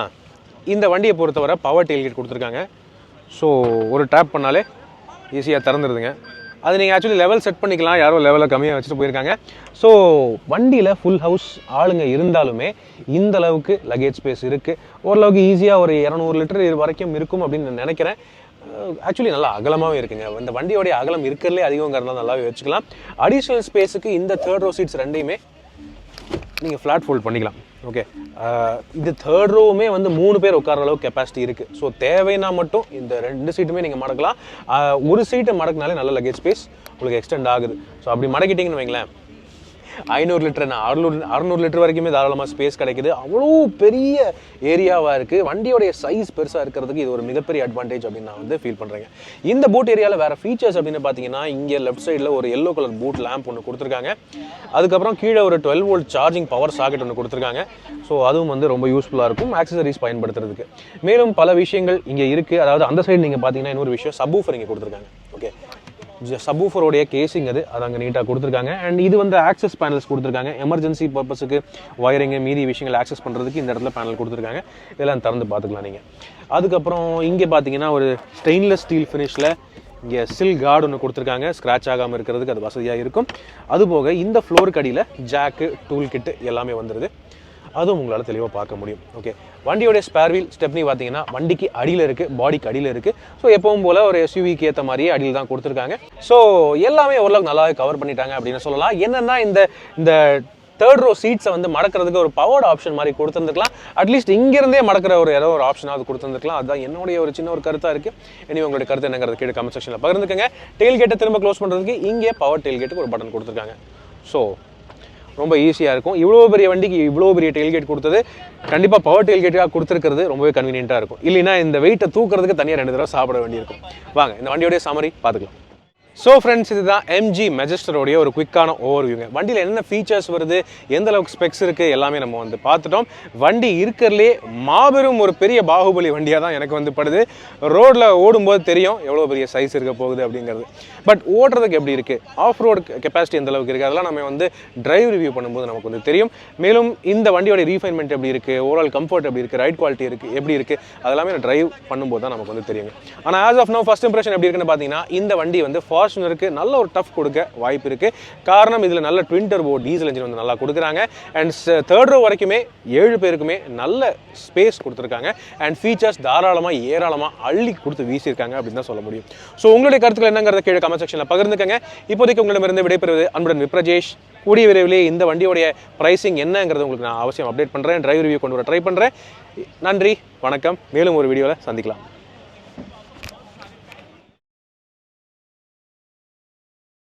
இந்த வண்டியை பொறுத்தவரை பவர் டெயில்கேட் கொடுத்துருக்காங்க. ஸோ ஒரு டேப் பண்ணாலே ஈஸியாக திறந்துருதுங்க. அது நீங்கள் ஆக்சுவலி லெவல் செட் பண்ணிக்கலாம், யாரோ லெவலில் கம்மியாக வச்சுட்டு போயிருக்காங்க. ஸோ வண்டியில் ஃபுல் ஹவுஸ் ஆளுங்க இருந்தாலுமே இந்த அளவுக்கு லக்கேஜ் ஸ்பேஸ் இருக்குது. ஓரளவுக்கு ஈஸியாக ஒரு 200 லிட்டர் வரைக்கும் இருக்கும் அப்படின்னு நான் நினைக்கிறேன். ஆக்சுவலி நல்லா அகலமாகவே இருக்குங்க. இந்த வண்டியோடைய அகலம் இருக்கிறதுலே அதிகங்கிறதுனால நல்லாவே வச்சுக்கலாம். அடிஷ்னல் ஸ்பேஸுக்கு இந்த தேர்ட் ரோ சீட்ஸ் ரெண்டையுமே நீங்கள் ஃப்ளாட் ஃபோல்ட் பண்ணிக்கலாம். ஓகே, இது தேர்ட் ரோவுமே வந்து 3 பேர் உட்கார அளவுக்கு கெப்பாசிட்டி இருக்குது. ஸோ தேவைன்னா மட்டும் இந்த 2 சீட்டுமே நீங்கள் மடக்கலாம். ஒரு சீட்டை மடக்கினாலே நல்ல லக்கேஜ் ஸ்பேஸ் உங்களுக்கு எக்ஸ்டெண்ட் ஆகுது. ஸோ அப்படி மடக்கிட்டிங்கன்னு வைங்களேன், 500 லிட்டர் 600 லிட்டர் வரைக்குமே தாராளமாக ஸ்பேஸ் கிடைக்குது. அவ்வளோ பெரிய ஏரியாவாக இருக்குது. வண்டியோடைய சைஸ் பெருசாக இருக்கிறதுக்கு இது ஒரு மிகப்பெரிய அட்வான்டேஜ் அப்படின்னு நான் வந்து ஃபீல் பண்ணுறேங்க. இந்த பூட் ஏரியாவில் வேறு ஃபீச்சர்ஸ் அப்படின்னு பார்த்தீங்கன்னா, இங்கே லெஃப்ட் சைடில் ஒரு எல்லோ கலர் பூட் லேம்ப் ஒன்று கொடுத்துருக்காங்க. அதுக்கப்புறம் கீழே ஒரு 12 வோல்ட் சார்ஜிங் பவர் சாக்கெட் ஒன்று கொடுத்துருக்காங்க. ஸோ அதுவும் வந்து ரொம்ப யூஸ்ஃபுல்லாக இருக்கும் ஆக்சசரிஸ் பயன்படுத்துறதுக்கு. மேலும் பல விஷயங்கள் இங்கே இருக்குது. அதாவது அந்த சைடு நீங்கள் பார்த்தீங்கன்னா இன்னொரு விஷயம், சப்வூஃபர் இங்கே கொடுத்துருக்காங்க. ஓகே, சப்வூஃபரோடைய கேசிங் அது அங்கே நீட்டாக கொடுத்துருக்காங்க. அண்ட் இது வந்து ஆக்சஸ் பேனல்ஸ் கொடுத்துருக்காங்க. எமர்ஜென்சி பர்பஸுக்கு வயரிங்கு மீதி விஷயங்கள் ஆக்சஸ் பண்ணுறதுக்கு இந்த இடத்துல பேனல் கொடுத்துருக்காங்க. இதெல்லாம் திறந்து பார்த்துக்கலாம் நீங்கள். அதுக்கப்புறம் இங்கே பார்த்தீங்கன்னா ஒரு ஸ்டெயின்லெஸ் ஸ்டீல் ஃபினிஷில் இங்கே சில் கார்டு ஒன்று கொடுத்துருக்காங்க. ஸ்க்ராட்ச் ஆகாமல் இருக்கிறதுக்கு அது வசதியாக இருக்கும். அதுபோக இந்த ஃப்ளோருக்கு அடியில் ஜாக்கு, டூல் கிட்டு எல்லாமே வந்துடுது. அதுவும் உங்களால் தெளிவாக பார்க்க முடியும். ஓகே, வண்டியோடைய ஸ்பேர் வீல் ஸ்டெப்னி பார்த்தீங்கன்னா வண்டிக்கு அடியில் இருக்குது, பாடிக்கு அடியில் இருக்குது. ஸோ எப்பவும் போல் ஒரு எஸ்யூவிக்கு ஏற்ற மாதிரியே அடியில் தான் கொடுத்துருக்காங்க. ஸோ எல்லாமே ஓரளவுக்கு நல்லாவே கவர் பண்ணிட்டாங்க அப்படின்னு சொல்லலாம். என்னென்னா இந்த தேர்ட் ரோ சீட்ஸை வந்து மடக்கிறதுக்கு ஒரு பவர்டு ஆப்ஷன் மாதிரி கொடுத்துருந்துருக்கலாம். அட்லீஸ்ட் இங்கிருந்தே மடக்கிற ஏதோ ஒரு ஆப்ஷனாக கொடுத்துருந்துருக்கலாம். அதுதான் என்னுடைய ஒரு சின்ன ஒரு கருத்தாக இருக்குது. இனி உங்களுடைய கருத்து என்னங்கிறது கீழே கமெண்ட் செக்ஷனில் பகிர்ந்துக்கங்க. டெயில் கேட்டை திரும்ப க்ளோஸ் பண்ணுறதுக்கு இங்கே பவர் டெயில் கேட்டுக்கு ஒரு பட்டன் கொடுத்துருக்காங்க. ஸோ ரொம்ப ஈஸியாக இருக்கும். இவ்வளோ பெரிய வண்டிக்கு இவ்வளோ பெரிய டெயில்கேட் கொடுத்தது கண்டிப்பாக பவர் டெயில்கேட்டாக கொடுத்துருக்கிறது ரொம்பவே கன்வீனியண்ட்டாக இருக்கும். இல்லைன்னா இந்த வெயிட்டை தூக்குறதுக்கு தனியாக 2 தடவை சாப்பிட வேண்டியிருக்கும். வாங்க இந்த வண்டியோடைய சம்மரி பார்த்துக்கலாம். ஸோ ஃப்ரெண்ட்ஸ், இதுதான் எம்ஜி மெஜஸ்டரோடைய ஒரு குயிக்கான ஓவர்வியூங்க. வண்டியில் என்ன ஃபீச்சர்ஸ் வருது, எந்த அளவுக்கு ஸ்பெக்ஸ் இருக்குது, எல்லாமே நம்ம வந்து பார்த்துட்டோம். வண்டி இருக்கிறதுலே மாபெரும் ஒரு பெரிய பாகுபலி வண்டியாக தான் எனக்கு வந்து படுது. ரோடில் ஓடும்போது தெரியும் எவ்வளோ பெரிய சைஸ் இருக்க போகுது அப்படிங்கிறது. பட் ஓடுறதுக்கு எப்படி இருக்குது, ஆஃப் ரோடு கெப்பாசிட்டி எந்த அளவுக்கு இருக்குது, அதெல்லாம் நம்ம வந்து டிரைவ் ரிவ்யூ பண்ணும்போது நமக்கு வந்து தெரியும். மேலும் இந்த வண்டியோட ரீஃபைன்மெண்ட் எப்படி இருக்குது, ஓவரால் கம்ஃபர்ட் எப்படி இருக்குது, ரைட் குவாலிட்டி இருக்குது எப்படி இருக்குது, அதெல்லாமே டிரைவ் பண்ணும்போது தான் நமக்கு வந்து தெரியுங்க. ஆனால் as of now first impression எப்படி இருக்குன்னு பார்த்தீங்கன்னா, இந்த வண்டி வந்து ஃபார்ச்சுனருக்கு நல்ல ஒரு டஃப் கொடுக்க வாய்ப்பு இருக்குது. காரணம், இதில் நல்ல ட்வின் டர்போ டீசல் இன்ஜின் வந்து நல்லா கொடுக்குறாங்க. அண்ட் தேர்ட் ரோ வரைக்குமே 7 பேருக்குமே நல்ல ஸ்பேஸ் கொடுத்துருக்காங்க. அண்ட் ஃபீச்சர்ஸ் தாராளமாக ஏராளமாக அள்ளி கொடுத்து வீசியிருக்காங்க அப்படின்னு தான் சொல்ல முடியும். ஸோ உங்களுடைய கருத்துக்கள் என்னங்கிறத கீழே கமெண்ட் செக்ஷனில் பகிர்ந்துக்கங்க. இப்போதைக்கு உங்களிடமிருந்து விடைபெறுவது அன்புடன் விப்ரஜேஷ். கூடிய விரைவிலே இந்த வண்டியோடைய ப்ரைஸிங் என்னங்கிறது உங்களுக்கு நான் அவசியம் அப்டேட் பண்ணுறேன். டிரைவ் ரிவ்யூ கொண்டு வர ட்ரை பண்ணுறேன். நன்றி, வணக்கம். மேலும் ஒரு வீடியோவில் சந்திக்கலாம்.